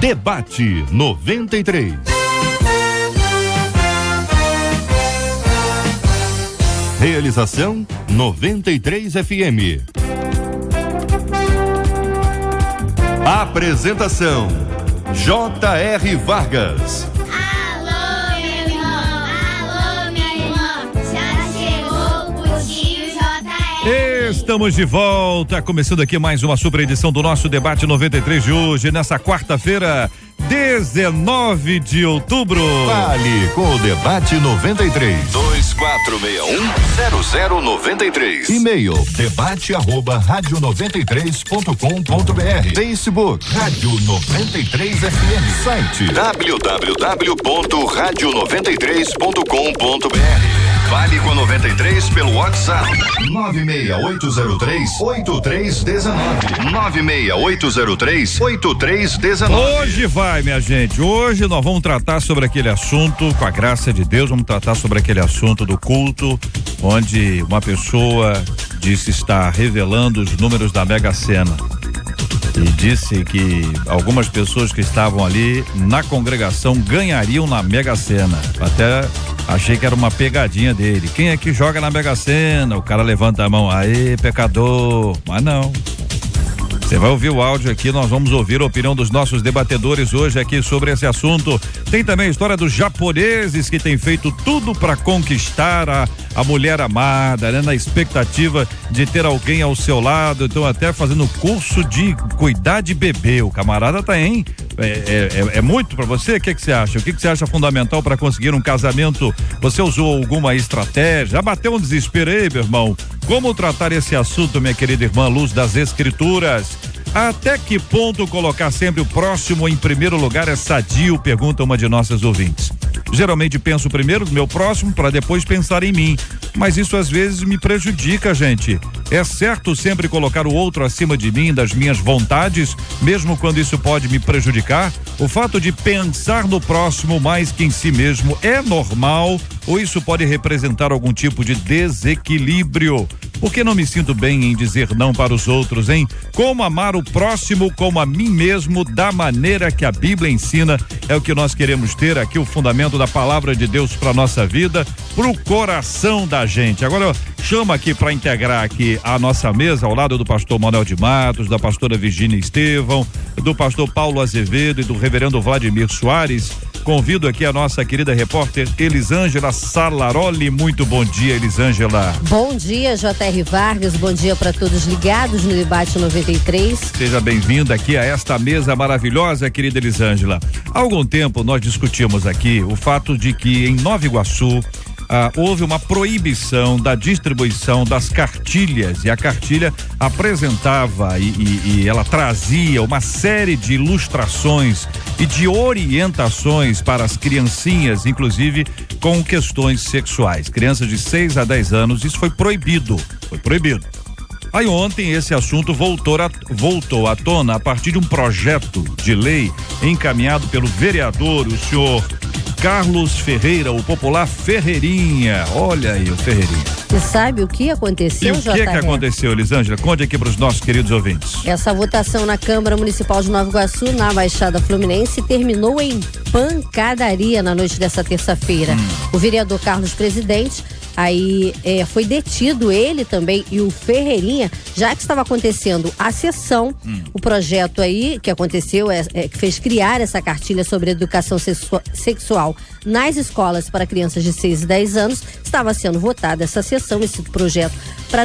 Debate 93. Realização 93 FM. Apresentação J.R. Vargas. Alô, meu irmão, alô, minha irmã, já chegou o Putinho J.R. Estamos de volta, começando aqui mais uma super edição do nosso Debate 93 de hoje, nessa quarta-feira, 19 de outubro. Fale com o Debate 93. 2461-0093. E-mail debate@radio93.com.br. Facebook Rádio 93 FM. Site www.radio93.com.br. Fale com 93 pelo WhatsApp 96803-8319. 96803-8319. Hoje vai, minha gente, hoje nós vamos tratar sobre aquele assunto, com a graça de Deus, vamos tratar sobre aquele assunto do culto, onde uma pessoa disse estar revelando os números da Mega Sena. E disse que algumas pessoas que estavam ali na congregação ganhariam na Mega Sena. Até achei que era uma pegadinha dele. Quem é que joga na Mega Sena? O cara levanta a mão, aê, pecador. Mas não. Você vai ouvir o áudio aqui, nós vamos ouvir a opinião dos nossos debatedores hoje aqui sobre esse assunto. Tem também a história dos japoneses que têm feito tudo para conquistar a mulher amada, né? Na expectativa de ter alguém ao seu lado, então até fazendo curso de cuidar de bebê. O camarada tá, hein? É muito para você? O que você acha? O que você acha fundamental para conseguir um casamento? Você usou alguma estratégia? Já bateu um desespero aí, meu irmão? Como tratar esse assunto, minha querida irmã, luz das escrituras? Até que ponto colocar sempre o próximo em primeiro lugar é sadio? Pergunta uma de nossas ouvintes. Geralmente penso primeiro no meu próximo para depois pensar em mim, mas isso às vezes me prejudica, gente. É certo sempre colocar o outro acima de mim, das minhas vontades, mesmo quando isso pode me prejudicar? O fato de pensar no próximo mais que em si mesmo é normal ou isso pode representar algum tipo de desequilíbrio? Por que não me sinto bem em dizer não para os outros, hein? Como amar o próximo como a mim mesmo da maneira que a Bíblia ensina é o que nós queremos ter aqui, o fundamento da palavra de Deus para nossa vida, pro coração da gente. Agora eu chamo aqui para integrar aqui a nossa mesa ao lado do pastor Manuel de Matos, da pastora Virgínia Estevão, do pastor Paulo Azevedo e do reverendo Vladimir Soares. Convido aqui a nossa querida repórter Elisângela Salaroli. Muito bom dia, Elisângela. Bom dia, J.R. Vargas, bom dia para todos ligados no Debate 93. Seja bem-vinda aqui a esta mesa maravilhosa, querida Elisângela. Há algum tempo nós discutimos aqui o fato de que em Nova Iguaçu houve uma proibição da distribuição das cartilhas, e a cartilha apresentava e ela trazia uma série de ilustrações e de orientações para as criancinhas, inclusive com questões sexuais. Crianças de 6 a 10 anos, isso foi proibido. Aí ontem esse assunto voltou à tona a partir de um projeto de lei encaminhado pelo vereador, o senhor Carlos Ferreira, o popular Ferreirinha. Olha aí o Ferreirinha. Você sabe o que aconteceu, J.R.? E o que aconteceu, Elisângela? Conte aqui para os nossos queridos ouvintes. Essa votação na Câmara Municipal de Nova Iguaçu, na Baixada Fluminense, terminou em pancadaria na noite dessa terça-feira. O vereador Carlos Presidente foi detido, ele também e o Ferreirinha, já que estava acontecendo a sessão, o projeto aí que aconteceu, que fez criar essa cartilha sobre educação sexual nas escolas para crianças de 6 e 10 anos, estava sendo votada essa sessão, esse projeto, para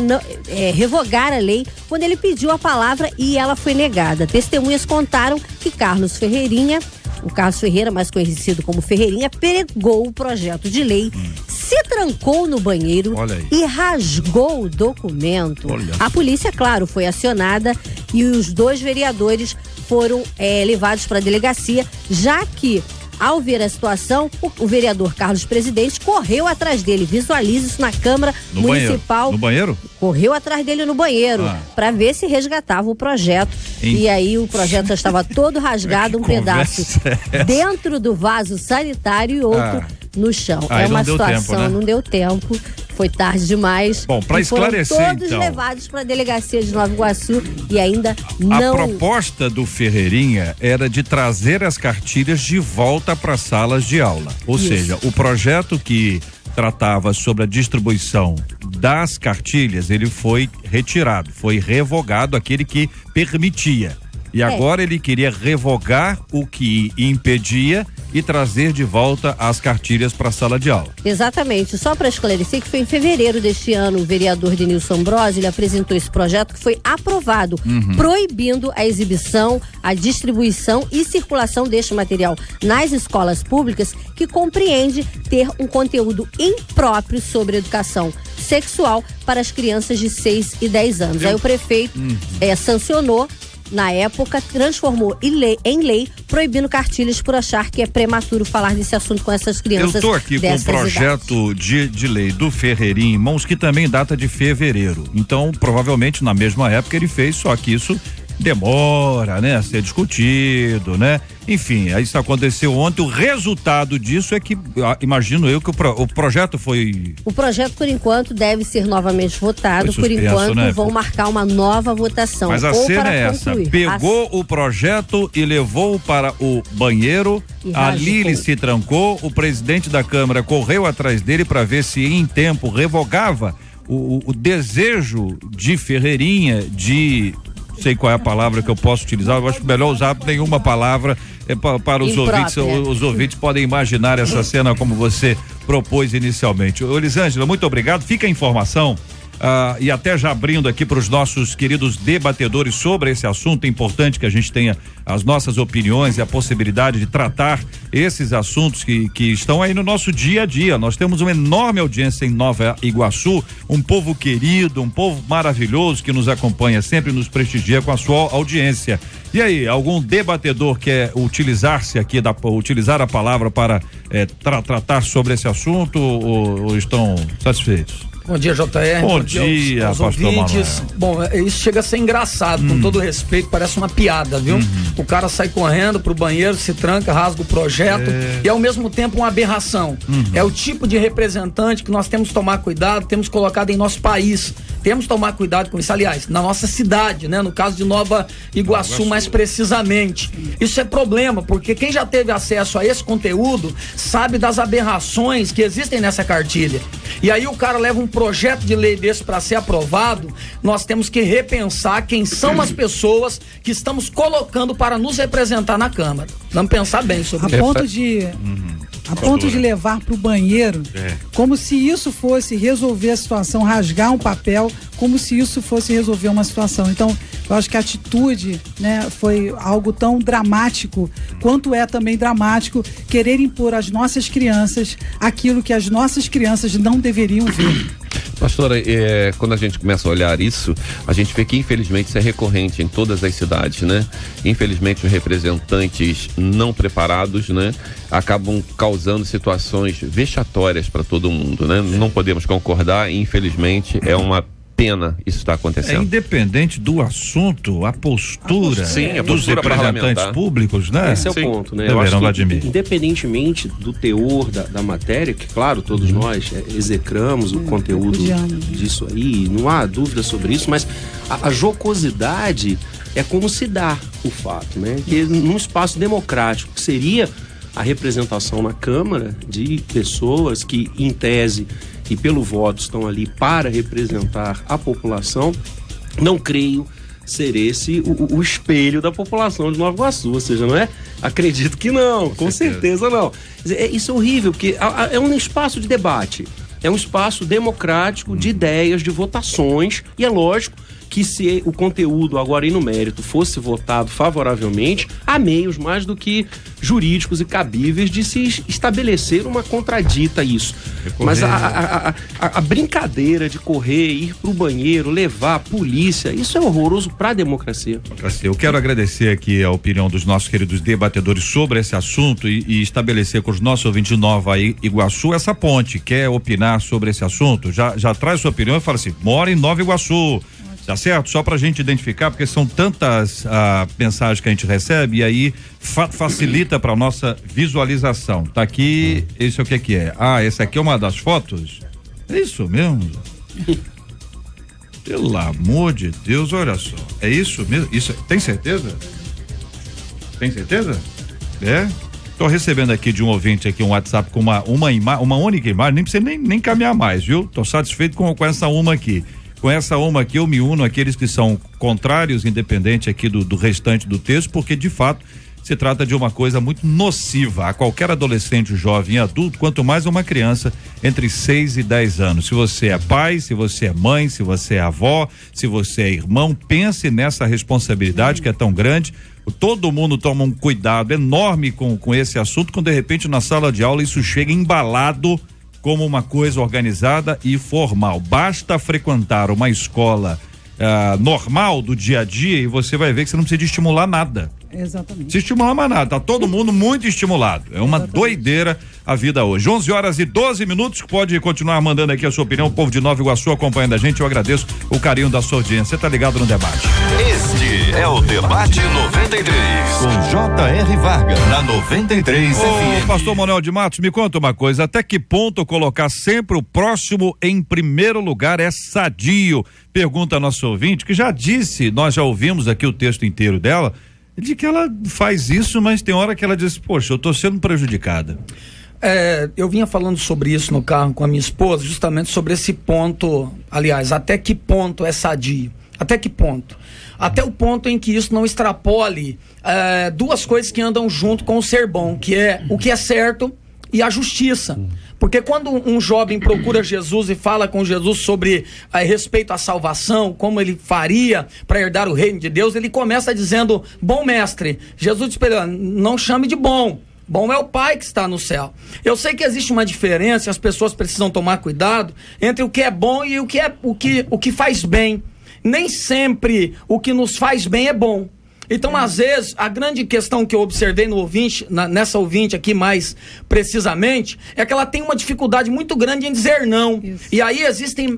revogar a lei, quando ele pediu a palavra e ela foi negada. Testemunhas contaram que Carlos Ferreirinha, o Carlos Ferreira, mais conhecido como Ferreirinha, pregou o projeto de lei, se trancou no banheiro e rasgou o documento. A polícia, claro, foi acionada e os dois vereadores foram levados para a delegacia, já que, ao ver a situação, o vereador Carlos Presidente correu atrás dele. Visualiza isso na Câmara Municipal. No banheiro? Correu atrás dele no banheiro para ver se resgatava o projeto. E aí o projeto já estava todo rasgado, um pedaço dentro do vaso sanitário e outro no chão. É uma situação, não deu tempo. foi tarde demais. Bom, para esclarecer, foram todos então, levados para a delegacia de Nova Iguaçu e ainda não... A proposta do Ferreirinha era de trazer as cartilhas de volta para as salas de aula. Ou seja, o projeto que tratava sobre a distribuição das cartilhas, ele foi retirado, foi revogado aquele que permitia. E agora ele queria revogar o que impedia e trazer de volta as cartilhas para a sala de aula. Exatamente. Só para esclarecer que foi em fevereiro deste ano, o vereador Denilson Ambrosio, ele apresentou esse projeto que foi aprovado, proibindo a exibição, a distribuição e circulação deste material nas escolas públicas, que compreende ter um conteúdo impróprio sobre educação sexual para as crianças de 6 e 10 anos. Aí o prefeito sancionou, na época, transformou em lei, proibindo cartilhas por achar que é prematuro falar desse assunto com essas crianças. Eu estou aqui com o projeto de lei do Ferreirinha em mãos, que também data de fevereiro. Então, provavelmente, na mesma época ele fez, só que isso demora, né, a ser discutido, né? Enfim, isso aconteceu ontem. O resultado disso é que, imagino eu, que o projeto foi... O projeto, por enquanto, deve ser novamente votado. Suspenso, por enquanto, né? Vão marcar uma nova votação. Mas a cena é essa: pegou o projeto e levou para o banheiro, a Lili se trancou, o presidente da Câmara correu atrás dele para ver se em tempo revogava o desejo de Ferreirinha de... sei qual é a palavra que eu posso utilizar, eu acho melhor usar nenhuma palavra para os ouvintes. Os ouvintes podem imaginar essa cena como você propôs inicialmente. Ô, Elisângela, muito obrigado. Fica a informação. E até já abrindo aqui para os nossos queridos debatedores sobre esse assunto, é importante que a gente tenha as nossas opiniões e a possibilidade de tratar esses assuntos que estão aí no nosso dia a dia. Nós temos uma enorme audiência em Nova Iguaçu, um povo querido, um povo maravilhoso que nos acompanha, sempre nos prestigia com a sua audiência. E aí, algum debatedor quer utilizar-se aqui, utilizar a palavra para tratar sobre esse assunto ou estão satisfeitos? Bom dia, JR. Bom dia, aos pastor ouvintes. Manuel. Bom, isso chega a ser engraçado, com todo respeito, parece uma piada, viu? O cara sai correndo pro banheiro, se tranca, rasga o projeto e ao mesmo tempo uma aberração. É o tipo de representante que nós temos que tomar cuidado, temos colocado em nosso país. Temos que tomar cuidado com isso. Aliás, na nossa cidade, né? No caso de Nova Iguaçu, mais precisamente. Isso é problema, porque quem já teve acesso a esse conteúdo sabe das aberrações que existem nessa cartilha. E aí o cara leva um projeto de lei desse para ser aprovado, nós temos que repensar quem são as pessoas que estamos colocando para nos representar na Câmara. Vamos pensar bem sobre isso. A ponto de levar para o banheiro, como se isso fosse resolver a situação, rasgar um papel, como se isso fosse resolver uma situação. Então, eu acho que a atitude, né, foi algo tão dramático, quanto é também dramático querer impor às nossas crianças aquilo que as nossas crianças não deveriam ver. Pastora, quando a gente começa a olhar isso, a gente vê que infelizmente isso é recorrente em todas as cidades, né? Infelizmente os representantes não preparados, né, acabam causando situações vexatórias para todo mundo, né? Não podemos concordar e infelizmente é uma pena isso está acontecendo. Independente do assunto, a postura, dos representantes públicos, né? Esse é o ponto, né? Eu acho que, independentemente do teor da matéria, que claro, todos nós execramos o conteúdo disso aí, não há dúvida sobre isso, mas a jocosidade é como se dá o fato, né? Que num espaço democrático, que seria a representação na Câmara de pessoas que, em tese, e pelo voto estão ali para representar a população, não creio ser esse o espelho da população de Nova Iguaçu, ou seja, não é? Acredito que não, com certeza não. Isso é horrível, porque é um espaço de debate, é um espaço democrático de ideias, de votações, e é lógico que se o conteúdo agora e no mérito fosse votado favoravelmente, há meios mais do que jurídicos e cabíveis de se estabelecer uma contradita isso. Mas a brincadeira de correr, ir pro banheiro, levar a polícia, isso é horroroso para a democracia. Eu quero agradecer aqui a opinião dos nossos queridos debatedores sobre esse assunto e estabelecer com os nossos ouvintes de Nova Iguaçu essa ponte. Quer opinar sobre esse assunto? Já traz sua opinião e fala assim: mora em Nova Iguaçu. Tá certo? Só pra gente identificar, porque são tantas mensagens que a gente recebe e aí facilita pra nossa visualização. Tá aqui, esse é o que é? Essa aqui é uma das fotos? É isso mesmo? Pelo amor de Deus, olha só. É isso mesmo? Isso, tem certeza? Tem certeza? É? Tô recebendo aqui de um ouvinte aqui um WhatsApp com uma única imagem, nem precisa nem caminhar mais, viu? Tô satisfeito com essa uma aqui. Com essa uma aqui eu me uno àqueles que são contrários, independente aqui do restante do texto, porque de fato se trata de uma coisa muito nociva a qualquer adolescente, jovem e adulto, quanto mais uma criança entre 6 e 10 anos. Se você é pai, se você é mãe, se você é avó, se você é irmão, pense nessa responsabilidade que é tão grande. Todo mundo toma um cuidado enorme com esse assunto, quando de repente na sala de aula isso chega embalado como uma coisa organizada e formal. Basta frequentar uma escola normal do dia a dia e você vai ver que você não precisa de estimular nada. Exatamente. Se estimular mais nada, tá todo mundo muito estimulado. É uma doideira a vida hoje. 11h12, pode continuar mandando aqui a sua opinião. O povo de Nova Iguaçu acompanhando a gente, eu agradeço o carinho da sua audiência. Você tá ligado no debate. Este é o Debate 93, com J.R. Vargas, na 93 FM. Pastor Manuel de Matos, me conta uma coisa, até que ponto colocar sempre o próximo em primeiro lugar é sadio? Pergunta a nossa ouvinte, que já disse, nós já ouvimos aqui o texto inteiro dela, de que ela faz isso, mas tem hora que ela diz, poxa, eu tô sendo prejudicada. Eu vinha falando sobre isso no carro com a minha esposa, justamente sobre esse ponto, aliás, até que ponto é sadio? Até que ponto? Até o ponto em que isso não extrapole duas coisas que andam junto com o ser bom, que é o que é certo e a justiça. Porque quando um jovem procura Jesus e fala com Jesus sobre respeito à salvação, como ele faria para herdar o reino de Deus, ele começa dizendo, bom mestre. Jesus diz para ele, não chame de bom. Bom é o Pai que está no céu. Eu sei que existe uma diferença, as pessoas precisam tomar cuidado entre o que é bom e o que faz bem. Nem sempre o que nos faz bem é bom. Então, às vezes, a grande questão que eu observei no ouvinte, nessa ouvinte aqui mais precisamente, é que ela tem uma dificuldade muito grande em dizer não. Isso. E aí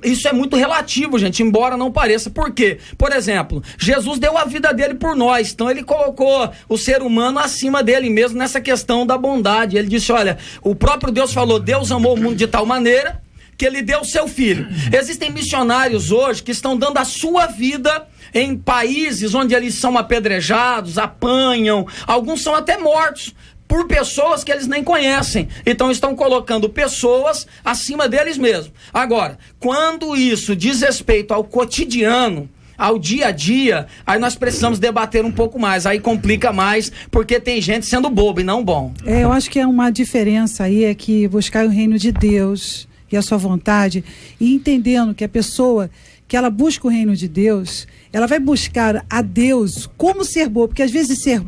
isso é muito relativo, gente, embora não pareça. Por quê? Por exemplo, Jesus deu a vida dele por nós, então ele colocou o ser humano acima dele mesmo nessa questão da bondade. Ele disse, olha, o próprio Deus falou, Deus amou o mundo de tal maneira que ele deu o seu filho. Existem missionários hoje que estão dando a sua vida em países onde eles são apedrejados, apanham, alguns são até mortos por pessoas que eles nem conhecem. Então estão colocando pessoas acima deles mesmos. Agora, quando isso diz respeito ao cotidiano, ao dia a dia, aí nós precisamos debater um pouco mais, aí complica mais, porque tem gente sendo bobo e não bom. Eu acho que é uma diferença aí, é que buscar o reino de Deus e a sua vontade, e entendendo que a pessoa que ela busca o reino de Deus, ela vai buscar a Deus como ser boa, porque às vezes ser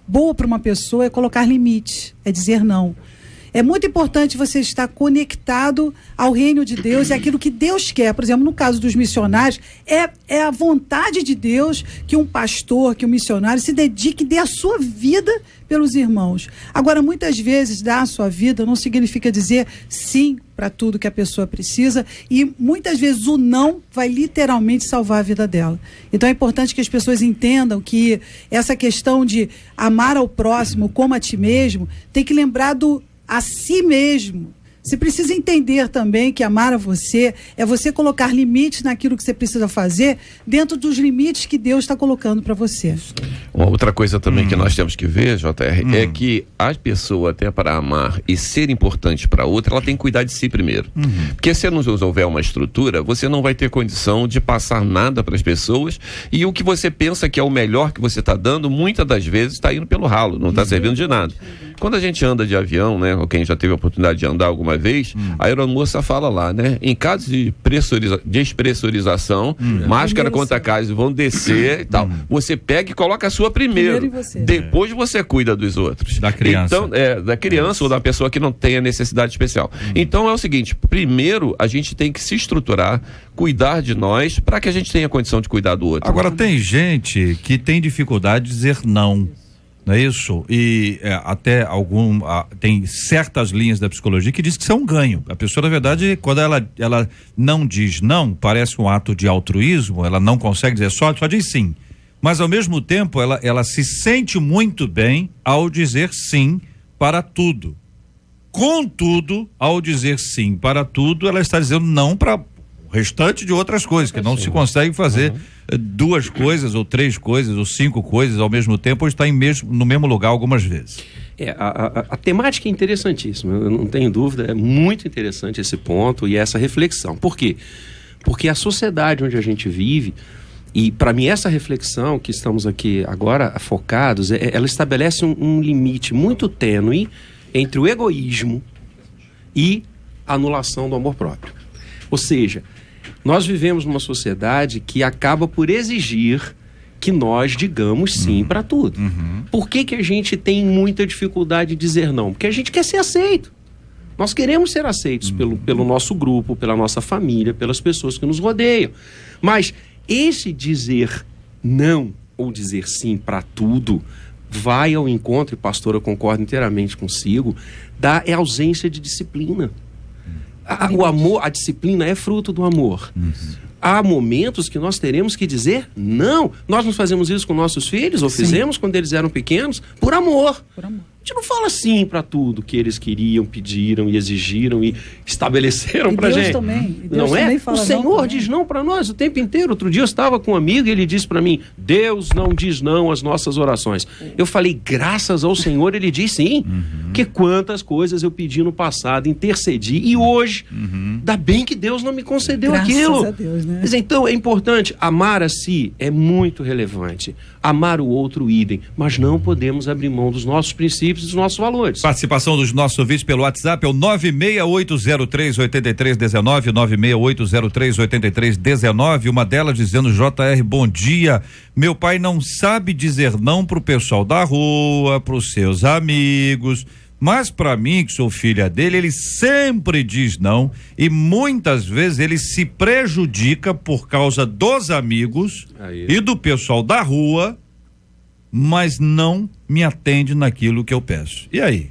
boa para uma pessoa é colocar limite, é dizer não. É muito importante você estar conectado ao reino de Deus e aquilo que Deus quer. Por exemplo, no caso dos missionários, é a vontade de Deus que um pastor, que um missionário se dedique e dê a sua vida pelos irmãos. Agora, muitas vezes, dar a sua vida não significa dizer sim para tudo que a pessoa precisa, e muitas vezes o não vai literalmente salvar a vida dela. Então é importante que as pessoas entendam que essa questão de amar ao próximo como a ti mesmo, tem que lembrar do a si mesmo. Você precisa entender também que amar a você é você colocar limites naquilo que você precisa fazer dentro dos limites que Deus está colocando para você. Uma outra coisa também que nós temos que ver, JR, é que a pessoa, até para amar e ser importante para outra, ela tem que cuidar de si primeiro. Porque se não houver uma estrutura, você não vai ter condição de passar nada para as pessoas, e o que você pensa que é o melhor que você está dando, muitas das vezes está indo pelo ralo, não está servindo de nada. Quando a gente anda de avião, né, ou quem já teve a oportunidade de andar alguma vez, a aeromoça fala lá, né, em caso de despressurização, máscara contra gases vão descer e tal. Você pega e coloca a sua primeiro você. Depois você cuida dos outros. Da criança. Então, da criança ou da pessoa que não tenha necessidade especial. Então é o seguinte, primeiro a gente tem que se estruturar, cuidar de nós, para que a gente tenha condição de cuidar do outro. Agora, tem gente que tem dificuldade de dizer não. Não é isso? E até tem certas linhas da psicologia que diz que isso é um ganho. A pessoa, na verdade, quando ela não diz não, parece um ato de altruísmo, ela não consegue dizer só diz sim. Mas, ao mesmo tempo, ela se sente muito bem ao dizer sim para tudo. Contudo, ao dizer sim para tudo, ela está dizendo não para o restante de outras coisas, que não se consegue fazer duas coisas, ou três coisas, ou cinco coisas ao mesmo tempo, ou estar no mesmo lugar algumas vezes. A temática é interessantíssima, eu não tenho dúvida, é muito interessante esse ponto e essa reflexão. Por quê? Porque a sociedade onde a gente vive, e para mim essa reflexão que estamos aqui agora focados, ela estabelece um limite muito tênue entre o egoísmo e a anulação do amor próprio. Ou seja, nós vivemos numa sociedade que acaba por exigir que nós digamos sim para tudo. Por que a gente tem muita dificuldade de dizer não? Porque a gente quer ser aceito. Nós queremos ser aceitos pelo nosso grupo, pela nossa família, pelas pessoas que nos rodeiam. Mas esse dizer não ou dizer sim para tudo vai ao encontro, e pastor, eu concordo inteiramente consigo, da ausência de disciplina. O amor, a disciplina é fruto do amor. Há momentos que nós teremos que dizer não. Nós não fazemos isso com nossos filhos, ou fizemos quando eles eram pequenos, por amor. Por amor. A gente não fala sim para tudo que eles queriam, pediram e exigiram e estabeleceram para gente. Deus não também é? fala O Senhor não diz não para nós o tempo inteiro. Outro dia eu estava com um amigo e ele disse para mim: Deus não diz não às nossas orações. Eu falei: graças ao Senhor ele diz sim. Porque quantas coisas eu pedi no passado, intercedi e hoje, ainda bem que Deus não me concedeu aquilo. Graças a Deus, né? Mas então é importante, amar a si é muito relevante, amar o outro idem, mas não podemos abrir mão dos nossos princípios, dos nossos valores. Participação dos nossos ouvintes pelo WhatsApp é o 968038319, 968038319, uma delas dizendo: JR, bom dia, meu pai não sabe dizer não pro pessoal da rua, pros seus amigos, mas para mim, que sou filha dele, ele sempre diz não e muitas vezes ele se prejudica por causa dos amigos e do pessoal da rua, mas não me atende naquilo que eu peço. E aí?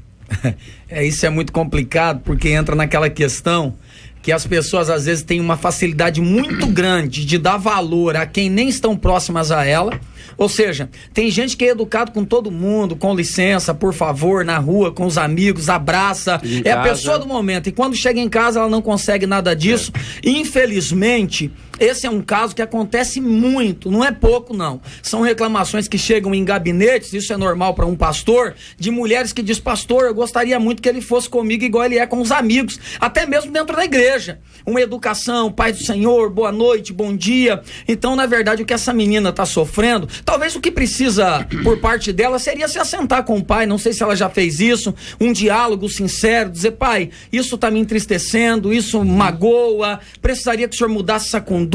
Isso é muito complicado, porque entra naquela questão que as pessoas às vezes têm uma facilidade muito grande de dar valor a quem nem estão próximas a ela. Ou seja, tem gente que é educado com todo mundo, com licença, por favor, na rua, com os amigos, abraça, é a pessoa do momento, e quando chega em casa ela não consegue nada disso. Infelizmente, esse é um caso que acontece muito, não é pouco não, são reclamações que chegam em gabinetes, isso é normal para um pastor, de mulheres que diz: pastor, eu gostaria muito que ele fosse comigo igual ele é com os amigos, até mesmo dentro da igreja, uma educação, paz do Senhor, boa noite, bom dia. Então, na verdade, o que essa menina está sofrendo, talvez o que precisa por parte dela seria se assentar com o pai, não sei se ela já fez isso, um diálogo sincero, dizer: pai, isso está me entristecendo, isso magoa, precisaria que o senhor mudasse essa conduta.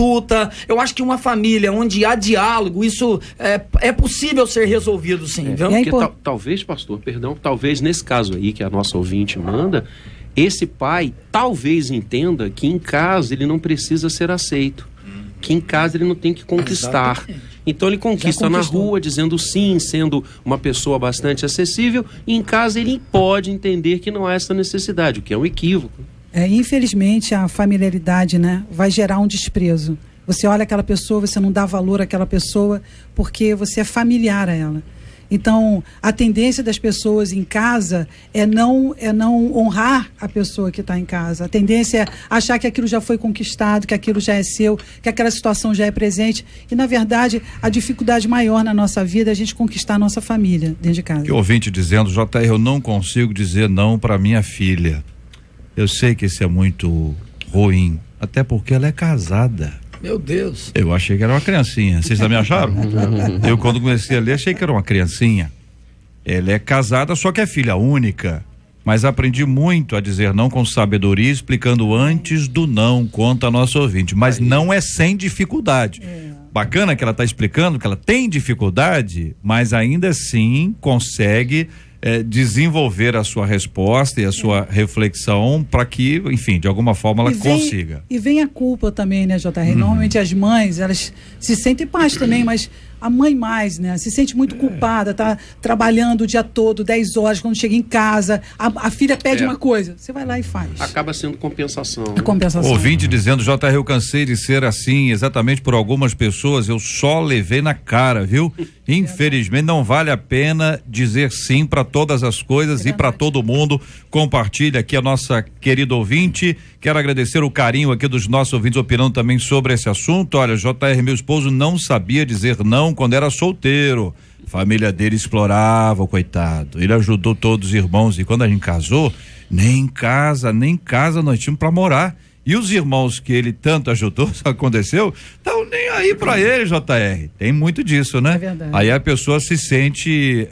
Eu acho que uma família onde há diálogo, isso é possível ser resolvido, sim. Viu? Porque talvez, pastor, talvez nesse caso aí que a nossa ouvinte manda, esse pai talvez entenda que em casa ele não precisa ser aceito, que em casa ele não tem que conquistar. Então ele conquista na rua, dizendo sim, sendo uma pessoa bastante acessível, e em casa ele pode entender que não há essa necessidade, o que é um equívoco. Infelizmente, a familiaridade, né, vai gerar um desprezo. Você olha aquela pessoa, você não dá valor àquela pessoa porque você é familiar a ela. Então, a tendência das pessoas em casa é não honrar a pessoa que está em casa. A tendência é achar que aquilo já foi conquistado, que aquilo já é seu, que aquela situação já é presente. E, na verdade, a dificuldade maior na nossa vida é a gente conquistar a nossa família dentro de casa. Que ouvinte dizendo: JR, eu não consigo dizer não para minha filha. Eu sei que isso é muito ruim, até porque ela é casada. Meu Deus. Eu achei que era uma criancinha. Vocês também acharam? Eu, quando comecei a ler, achei que era uma criancinha. Ela é casada, só que é filha única. Mas aprendi muito a dizer não com sabedoria, explicando antes do não, conta a nossa ouvinte. Mas não é sem dificuldade. Bacana que ela está explicando que ela tem dificuldade, mas ainda assim consegue desenvolver a sua resposta e a sua reflexão para que, enfim, de alguma forma ela consiga. E vem a culpa também, né, JR? Normalmente as mães, elas se sentem pais também, mas a mãe mais, né? Se sente muito culpada, tá trabalhando o dia todo, 10 horas, quando chega em casa, a filha pede uma coisa, você vai lá e faz. Acaba sendo compensação. A compensação. Ouvinte dizendo: JR, eu cansei de ser assim, exatamente por algumas pessoas, eu só levei na cara, viu? Infelizmente não vale a pena dizer sim para todas as coisas e para todo mundo. Compartilha aqui a nossa querida ouvinte. Quero agradecer o carinho aqui dos nossos ouvintes opinando também sobre esse assunto. Olha, JR, meu esposo não sabia dizer não quando era solteiro. A família dele explorava, coitado. Ele ajudou todos os irmãos e quando a gente casou, nem casa nós tínhamos para morar. E os irmãos que ele tanto ajudou, só aconteceu, estão nem aí pra ele, JR. Tem muito disso, né? É verdade. Aí a pessoa se sente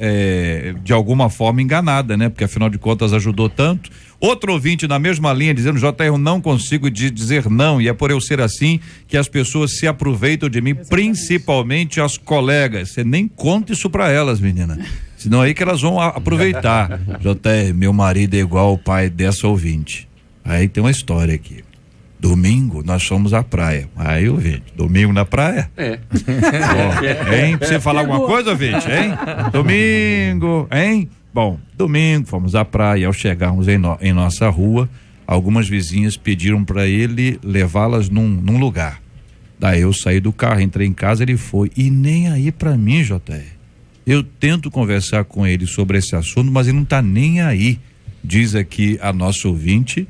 de alguma forma enganada, né? Porque afinal de contas ajudou tanto. Outro ouvinte na mesma linha dizendo, JR, eu não consigo dizer não e é por eu ser assim que as pessoas se aproveitam de mim, exatamente. Principalmente as colegas. Você nem conta isso pra elas, menina. Senão aí que elas vão aproveitar. JR, meu marido é igual ao pai dessa ouvinte. Aí tem uma história aqui. Domingo nós fomos à praia. Aí, ouvinte, domingo na praia? Hein? Pra você falar alguma coisa, ouvinte, hein? Domingo, hein? Bom, domingo fomos à praia. Ao chegarmos em nossa rua, algumas vizinhas pediram para ele levá-las num lugar. Daí eu saí do carro, entrei em casa, ele foi. E nem aí para mim, JR. Eu tento conversar com ele sobre esse assunto, mas ele não tá nem aí. Diz aqui a nossa ouvinte.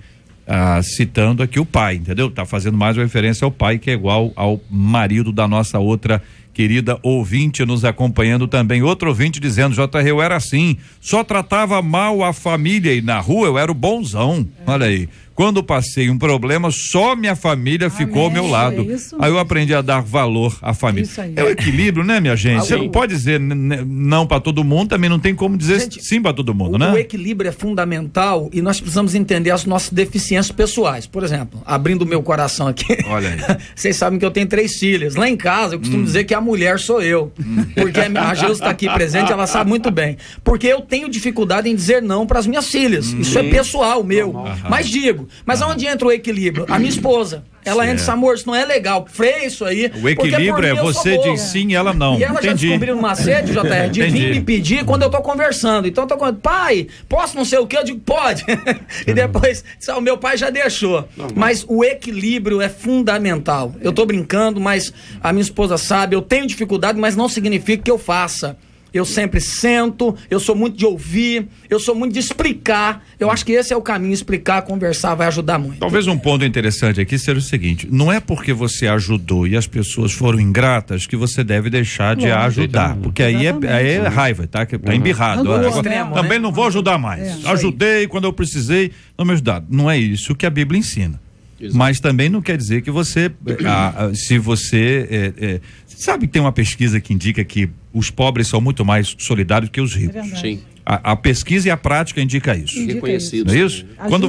Citando aqui o pai, entendeu? Tá fazendo mais uma referência ao pai, que é igual ao marido da nossa outra querida ouvinte nos acompanhando também. Outro ouvinte dizendo, JR, eu era assim, só tratava mal a família e na rua eu era o bonzão. Olha aí. Quando passei um problema, só minha família ficou ao meu lado. Aí eu aprendi a dar valor à família. É o equilíbrio, né, minha gente? Você não pode dizer não para todo mundo, também não tem como dizer sim para todo mundo, né? O equilíbrio é fundamental e nós precisamos entender as nossas deficiências pessoais. Por exemplo, abrindo o meu coração aqui. Olha aí. Vocês sabem que eu tenho 3 filhas. Lá em casa, eu costumo dizer que a mulher sou eu. Porque a Geusa está aqui presente, ela sabe muito bem. Porque eu tenho dificuldade em dizer não para as minhas filhas. Isso é pessoal, meu. Mas digo, mas aonde entra o equilíbrio? A minha esposa. Ela entra, amor, isso não é legal. Freia isso aí. O equilíbrio é você diz sim e ela não. E ela já descobriu uma sede, JR, de vir me pedir quando eu tô conversando. Então eu tô falando, pai, posso não sei o que? Eu digo, pode. E depois, o meu pai já deixou. Mas o equilíbrio é fundamental. Eu tô brincando, mas a minha esposa sabe, eu tenho dificuldade, mas não significa que eu faça. Eu sempre sento, eu sou muito de ouvir, eu sou muito de explicar. Eu acho que esse é o caminho, explicar, conversar, vai ajudar muito. Talvez um ponto interessante aqui seja o seguinte, não é porque você ajudou e as pessoas foram ingratas que você deve deixar de ajudar, porque aí é raiva, tá? Tá embirrado. Também não vou ajudar mais. Ajudei quando eu precisei, não me ajudar. Não é isso que a Bíblia ensina. Exato. Mas também não quer dizer que você, se você, sabe que tem uma pesquisa que indica que os pobres são muito mais solidários que os ricos. Sim. A pesquisa e a prática indica isso. Reconhecido. Não é isso? Quando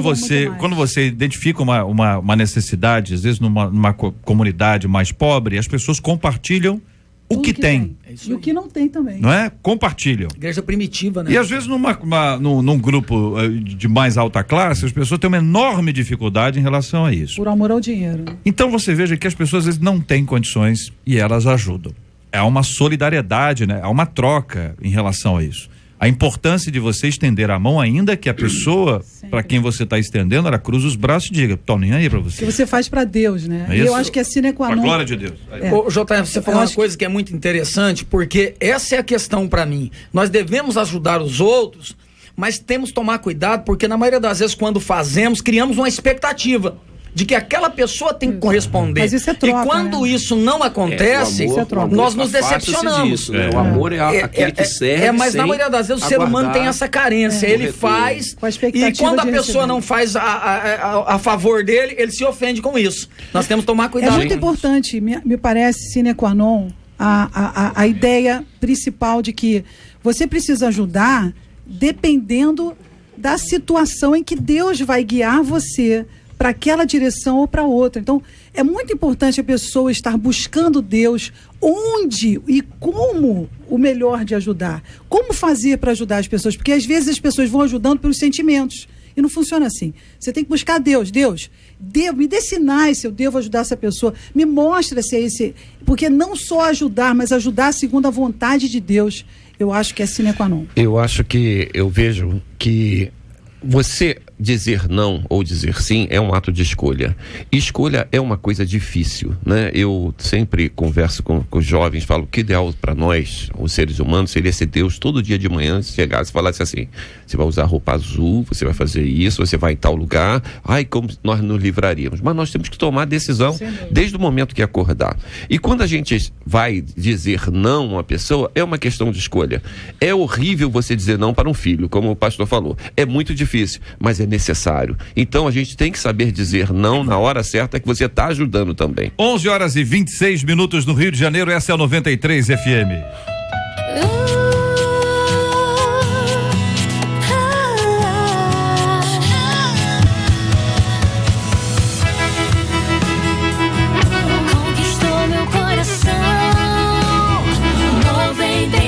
você identifica uma necessidade, às vezes numa comunidade mais pobre, as pessoas compartilham o que tem. E o que não tem também. Não é? Compartilham. Igreja primitiva, né? E às vezes num grupo de mais alta classe, as pessoas têm uma enorme dificuldade em relação a isso. Por amor ao dinheiro. Então você veja que as pessoas às vezes não têm condições e elas ajudam. É uma solidariedade, né? É uma troca em relação a isso. A importância de você estender a mão, ainda que a pessoa para quem você está estendendo, ela cruza os braços e diga, tô nem aí para você. Que você faz para Deus, né? É e eu acho que é sine qua non. A glória de Deus. Ô, JF, você falou uma coisa que é muito interessante, porque essa é a questão para mim. Nós devemos ajudar os outros, mas temos que tomar cuidado, porque na maioria das vezes, quando fazemos, criamos uma expectativa de que aquela pessoa tem que corresponder. Mas isso é troca, e quando isso não acontece, nós nos decepcionamos. Disso, né? O amor é aquele que serve. Mas na maioria das vezes o ser humano tem essa carência. Ele faz, e quando a pessoa não faz a favor dele, ele se ofende com isso. Nós temos que tomar cuidado. É muito importante, me parece, sine qua non, a ideia principal de que você precisa ajudar dependendo da situação em que Deus vai guiar você para aquela direção ou para outra. Então, é muito importante a pessoa estar buscando Deus onde e como o melhor de ajudar. Como fazer para ajudar as pessoas? Porque às vezes as pessoas vão ajudando pelos sentimentos. E não funciona assim. Você tem que buscar Deus. Deus, me dê sinais se eu devo ajudar essa pessoa. Me mostra se é esse... Porque não só ajudar, mas ajudar segundo a vontade de Deus, eu acho que é sine qua non. Eu acho que, eu vejo que Você dizer não ou dizer sim é um ato de escolha. Escolha é uma coisa difícil, né? Eu sempre converso com os jovens, falo que o ideal para nós, os seres humanos, seria ser Deus todo dia de manhã, chegasse e falasse assim: você vai usar roupa azul, você vai fazer isso, você vai em tal lugar, como nós nos livraríamos. Mas nós temos que tomar a decisão desde o momento que acordar. E quando a gente vai dizer não a uma pessoa, é uma questão de escolha. É horrível você dizer não para um filho, como o pastor falou. É muito difícil, mas é necessário. Então a gente tem que saber dizer não na hora certa, que você está ajudando também. 11h26 no Rio de Janeiro, essa é a 93 FM.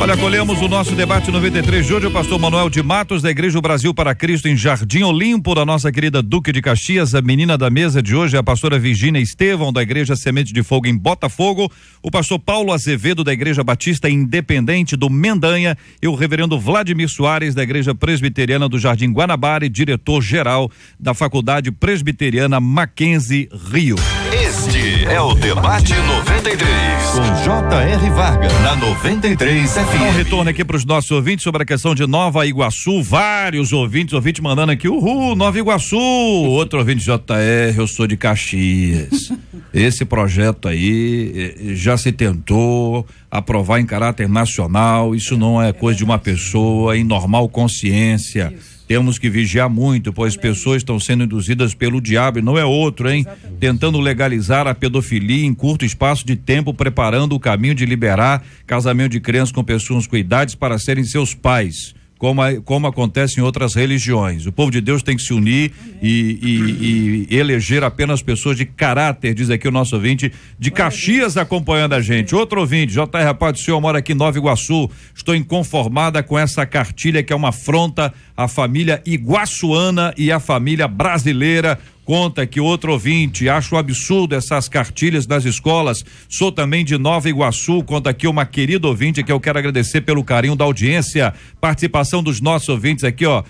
Olha, acolhemos o nosso debate 93 de hoje. O pastor Manuel de Matos, da Igreja Brasil para Cristo, em Jardim Olimpo, da nossa querida Duque de Caxias. A menina da mesa de hoje é a pastora Virgínia Estevão, da Igreja Semente de Fogo, em Botafogo. O pastor Paulo Azevedo, da Igreja Batista Independente do Mendanha. E o reverendo Vladimir Soares, da Igreja Presbiteriana do Jardim Guanabara, diretor-geral da Faculdade Presbiteriana Mackenzie, Rio. Este é o Debate 93, com J.R. Varga, na 93 FM. Um retorno aqui para os nossos ouvintes sobre a questão de Nova Iguaçu. Vários ouvintes mandando aqui: uhul, Nova Iguaçu. Outro ouvinte: JR, eu sou de Caxias. Esse projeto aí já se tentou aprovar em caráter nacional. Isso não é coisa de uma pessoa em normal consciência. Temos que vigiar muito, pois pessoas estão sendo induzidas pelo diabo, e não é outro, hein? Exatamente. Tentando legalizar a pedofilia em curto espaço de tempo, preparando o caminho de liberar casamento de crianças com pessoas com idades para serem seus pais, como acontece em outras religiões. O povo de Deus tem que se unir e eleger apenas pessoas de caráter, diz aqui o nosso ouvinte de Caxias acompanhando a gente. Outro ouvinte: JR, rapaz do senhor, mora aqui em Nova Iguaçu, estou inconformada com essa cartilha que é uma afronta à família iguaçuana e à família brasileira. Conta que outro ouvinte: acho um absurdo essas cartilhas nas escolas. Sou também de Nova Iguaçu. Conta aqui uma querida ouvinte que eu quero agradecer pelo carinho da audiência, participação dos nossos ouvintes aqui, ó.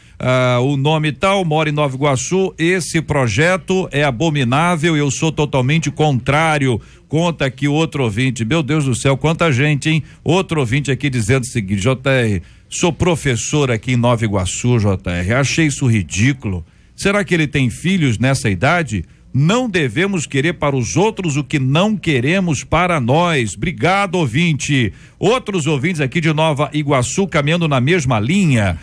O nome tal, mora em Nova Iguaçu. Esse projeto é abominável, eu sou totalmente contrário. Conta aqui outro ouvinte: meu Deus do céu, quanta gente, hein? Outro ouvinte aqui dizendo o seguinte: JR, sou professor aqui em Nova Iguaçu, JR, achei isso ridículo. Será que ele tem filhos nessa idade? Não devemos querer para os outros o que não queremos para nós. Obrigado, ouvinte. Outros ouvintes aqui de Nova Iguaçu caminhando na mesma linha,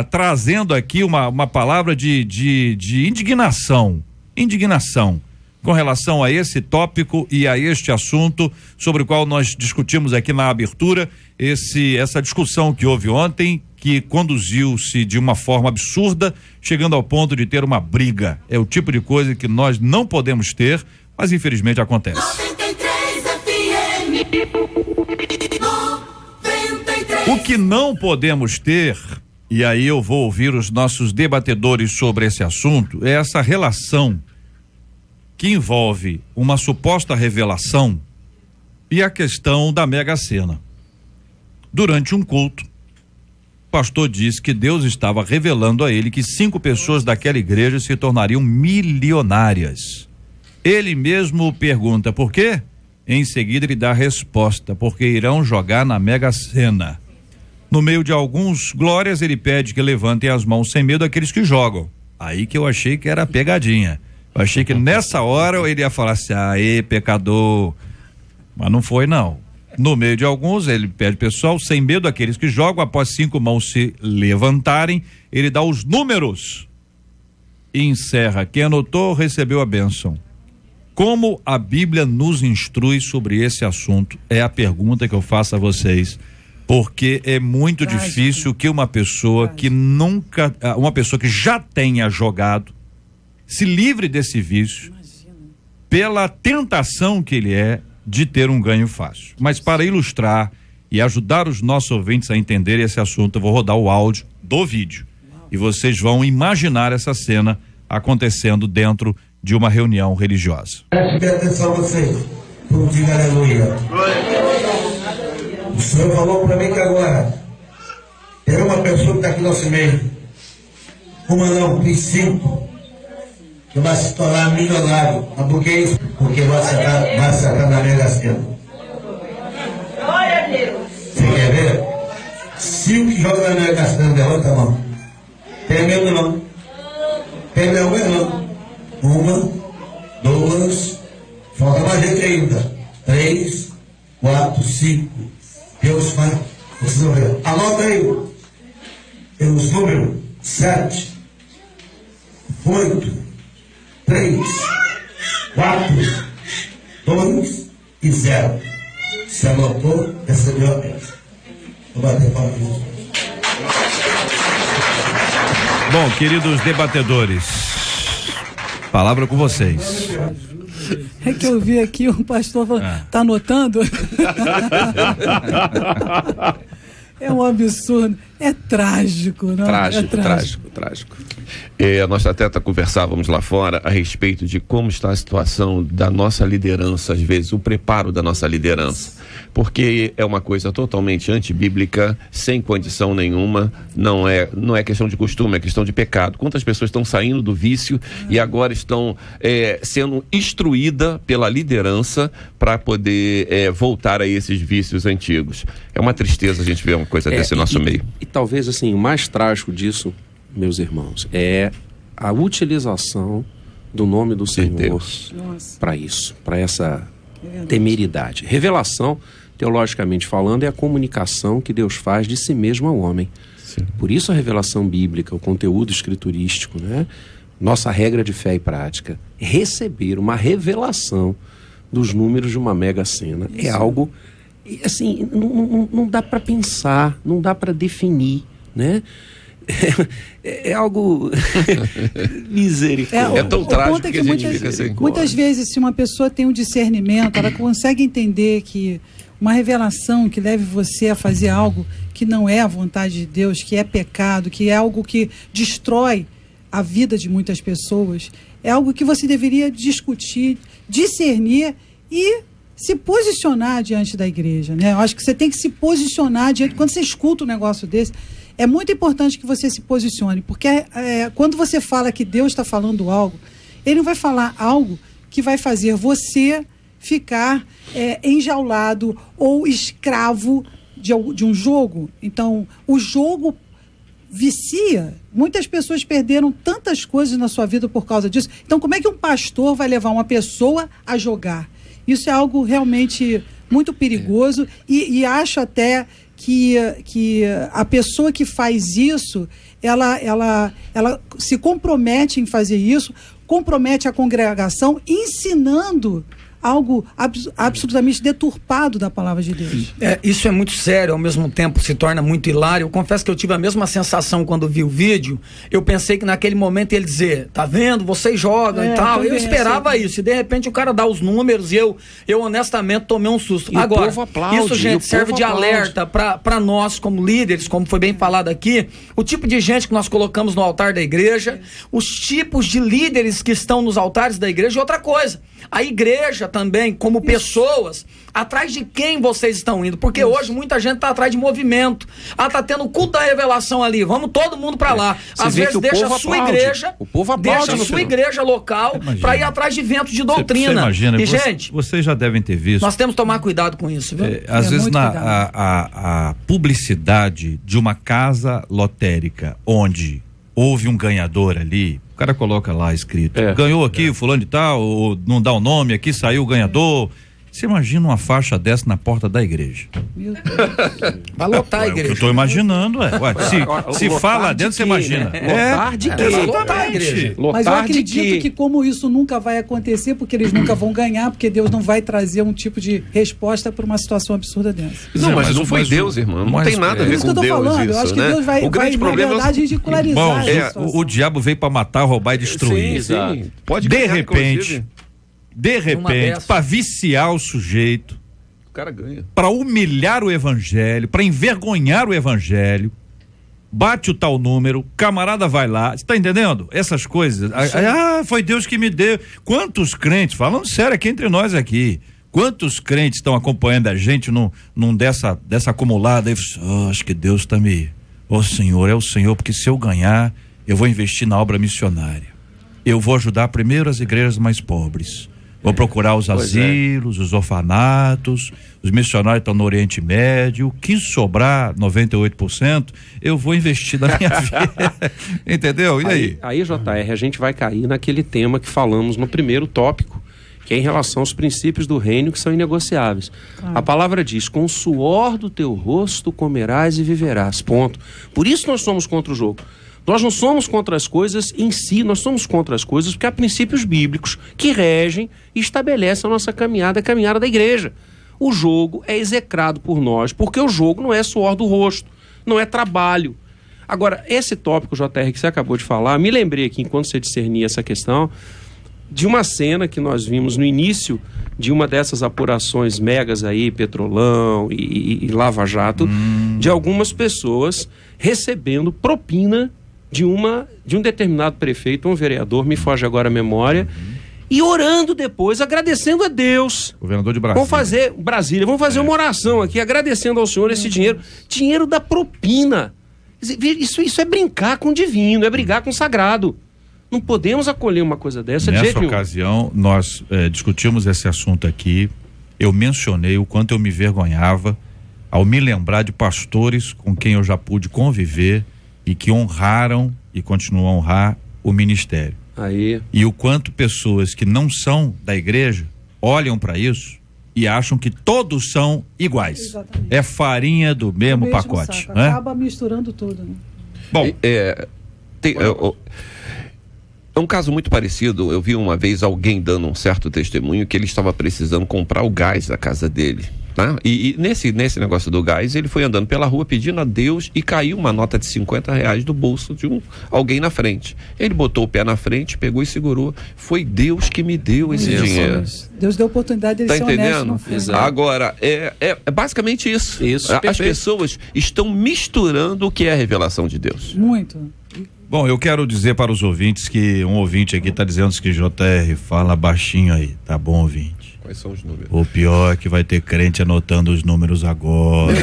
trazendo aqui uma palavra de indignação. Indignação com relação a esse tópico e a este assunto sobre o qual nós discutimos aqui na abertura, essa discussão que houve ontem, que conduziu-se de uma forma absurda, chegando ao ponto de ter uma briga. É o tipo de coisa que nós não podemos ter, mas infelizmente acontece. 93 FM. 93. O que não podemos ter, e aí eu vou ouvir os nossos debatedores sobre esse assunto, é essa relação que envolve uma suposta revelação e a questão da Mega Sena. Durante um culto, o pastor disse que Deus estava revelando a ele que 5 pessoas daquela igreja se tornariam milionárias. Ele mesmo pergunta por quê? Em seguida ele dá a resposta: porque irão jogar na Mega Sena. No meio de alguns glórias, ele pede que levantem as mãos sem medo aqueles que jogam. Aí que eu achei que era pegadinha. Eu achei que nessa hora ele ia falar assim: aê, pecador. Mas não foi, não. No meio de alguns, ele pede pessoal, sem medo aqueles que jogam, após 5 mãos se levantarem, ele dá os números e encerra. Quem anotou recebeu a bênção. Como a Bíblia nos instrui sobre esse assunto? É a pergunta que eu faço a vocês, porque é muito difícil que uma pessoa que já tenha jogado, se livre desse vício, pela tentação que ele é de ter um ganho fácil. Mas para ilustrar e ajudar os nossos ouvintes a entender esse assunto, eu vou rodar o áudio do vídeo. E vocês vão imaginar essa cena acontecendo dentro de uma reunião religiosa. Preste atenção vocês, como diga aleluia. O Senhor falou para mim que agora tem uma pessoa que está aqui no nosso meio, Uma não, fiz 5. Que vai se tornar milionário. Mas por que isso? Porque vai sacar na Mega Sena. Você quer ver? 5 que jogam na Mega Sena, levanta a mão. Tem medo não? Tem medo não? 1, 2, falta mais gente ainda. 3, 4, 5. Deus vai. Vocês vão ver. Anota aí. Os números 7, 8, 3, 4, 2 e 0. Se anotou, recebeu a bênção. Vou bater para Jesus. Bom, queridos debatedores, palavra com vocês. É que eu vi aqui um pastor falando, tá anotando? É um absurdo, é trágico, não? Trágico. Nós até conversávamos lá fora a respeito de como está a situação da nossa liderança, às vezes, o preparo da nossa liderança. Porque é uma coisa totalmente antibíblica, sem condição nenhuma, não é questão de costume, é questão de pecado. Quantas pessoas estão saindo do vício e agora estão sendo instruídas pela liderança para poder voltar a esses vícios antigos. É uma tristeza a gente ver uma coisa desse nosso meio. E talvez, assim, o mais trágico disso, meus irmãos, é a utilização do nome do Senhor para isso, para essa temeridade. Revelação, teologicamente falando, é a comunicação que Deus faz de si mesmo ao homem. Sim. Por isso a revelação bíblica, o conteúdo escriturístico, né? Nossa regra de fé e prática, receber uma revelação dos números de uma Mega Sena é algo, assim, não dá para pensar, não dá para definir, né? É algo misericórdia. É tão trágico que a gente fica sem muitas vezes, se uma pessoa tem um discernimento, ela consegue entender que uma revelação que leve você a fazer algo que não é a vontade de Deus, que é pecado, que é algo que destrói a vida de muitas pessoas, é algo que você deveria discutir, discernir e se posicionar diante da igreja, né? Eu acho que você tem que se posicionar diante, quando você escuta um negócio desse. É muito importante que você se posicione, porque quando você fala que Deus está falando algo, Ele não vai falar algo que vai fazer você ficar enjaulado ou escravo de um jogo. Então, o jogo vicia. Muitas pessoas perderam tantas coisas na sua vida por causa disso. Então, como é que um pastor vai levar uma pessoa a jogar? Isso é algo realmente muito perigoso e acho até que a pessoa que faz isso, ela se compromete em fazer isso, compromete a congregação, ensinando algo absolutamente deturpado da palavra de Deus. Isso é muito sério, ao mesmo tempo se torna muito hilário. Eu confesso que eu tive a mesma sensação quando vi o vídeo. Eu pensei que naquele momento ele dizer, tá vendo, vocês jogam e tal. Eu esperava isso, e de repente o cara dá os números e eu honestamente tomei um susto. E agora, o povo aplaude, isso, gente, serve de alerta para nós como líderes, como foi bem falado aqui, o tipo de gente que nós colocamos no altar da igreja, os tipos de líderes que estão nos altares da igreja. E outra coisa, a igreja também, como pessoas, atrás de quem vocês estão indo, porque hoje muita gente está atrás de movimento. Tá tendo o culto da revelação ali, vamos todo mundo para lá. Às vezes deixa a sua igreja, deixa a sua igreja local para ir atrás de eventos de doutrina. Você imagina, gente, vocês já devem ter visto. Nós temos que tomar cuidado com isso, viu? Às vezes a publicidade de uma casa lotérica onde houve um ganhador ali, o cara coloca lá escrito, ganhou aqui o fulano de tal, ou não dá o nome, aqui saiu o ganhador. Você imagina uma faixa dessa na porta da igreja? Meu Deus. Vai lotar a igreja. Eu tô imaginando, se fala dentro, você imagina. Lotar de quê? Lotar a igreja. Mas eu acredito que como isso nunca vai acontecer, porque eles nunca vão ganhar, porque Deus não vai trazer um tipo de resposta para uma situação absurda dessa. Não, mas não foi Deus, irmão. Não tem nada a ver com Deus isso, eu acho que Deus vai, na verdade, ridicularizar o diabo veio para matar, roubar e destruir. Sim. Pode ganhar, de repente, para viciar o sujeito, o cara ganha. Para humilhar o evangelho, para envergonhar o evangelho, bate o tal número, camarada vai lá, você tá entendendo? Essas coisas. Foi Deus que me deu. Quantos crentes, falando sério aqui entre nós aqui, quantos crentes estão acompanhando a gente num dessa acumulada, acho que Deus tá me... Senhor, é o Senhor, porque se eu ganhar, eu vou investir na obra missionária. Eu vou ajudar primeiro as igrejas mais pobres. Vou procurar os asilos, os orfanatos, os missionários estão no Oriente Médio. O que sobrar, 98%, eu vou investir na minha vida. Entendeu? E aí? Aí, JR, a gente vai cair naquele tema que falamos no primeiro tópico, que é em relação aos princípios do reino que são inegociáveis. A palavra diz: com o suor do teu rosto comerás e viverás. Ponto. Por isso nós somos contra o jogo. Nós não somos contra as coisas em si, nós somos contra as coisas porque há princípios bíblicos que regem e estabelecem a nossa caminhada, a caminhada da igreja. O jogo é execrado por nós, porque o jogo não é suor do rosto, não é trabalho. Agora, esse tópico, JR, que você acabou de falar, me lembrei aqui, enquanto você discernia essa questão, de uma cena que nós vimos no início de uma dessas apurações megas aí, Petrolão e Lava Jato, de algumas pessoas recebendo propina de um determinado prefeito, um vereador, me foge agora a memória, e orando depois, agradecendo a Deus. Governador de Brasília. Vamos fazer uma oração aqui, agradecendo ao Senhor esse dinheiro da propina. Isso é brincar com o divino, é brigar com o sagrado. Não podemos acolher uma coisa dessa. Nessa ocasião, nós discutimos esse assunto aqui. Eu mencionei o quanto eu me envergonhava ao me lembrar de pastores com quem eu já pude conviver e que honraram e continuam a honrar o ministério. Aí. E o quanto pessoas que não são da igreja olham para isso e acham que todos são iguais. Exatamente. É farinha do mesmo pacote. Saco, né? Acaba misturando tudo. Né? Bom, é um caso muito parecido. Eu vi uma vez alguém dando um certo testemunho que ele estava precisando comprar o gás da casa dele. Tá? E nesse negócio do gás, ele foi andando pela rua pedindo a Deus e caiu uma nota de R$50 do bolso de alguém na frente. Ele botou o pé na frente, pegou e segurou. Foi Deus que me deu esse dinheiro. Deus deu a oportunidade de ele ser entendendo? Honesto. Agora, é basicamente isso. As pessoas estão misturando o que é a revelação de Deus. Muito. Bom, eu quero dizer para os ouvintes que um ouvinte aqui está dizendo que JR fala baixinho aí. Tá bom, ouvinte? Quais são os números? O pior é que vai ter crente anotando os números agora.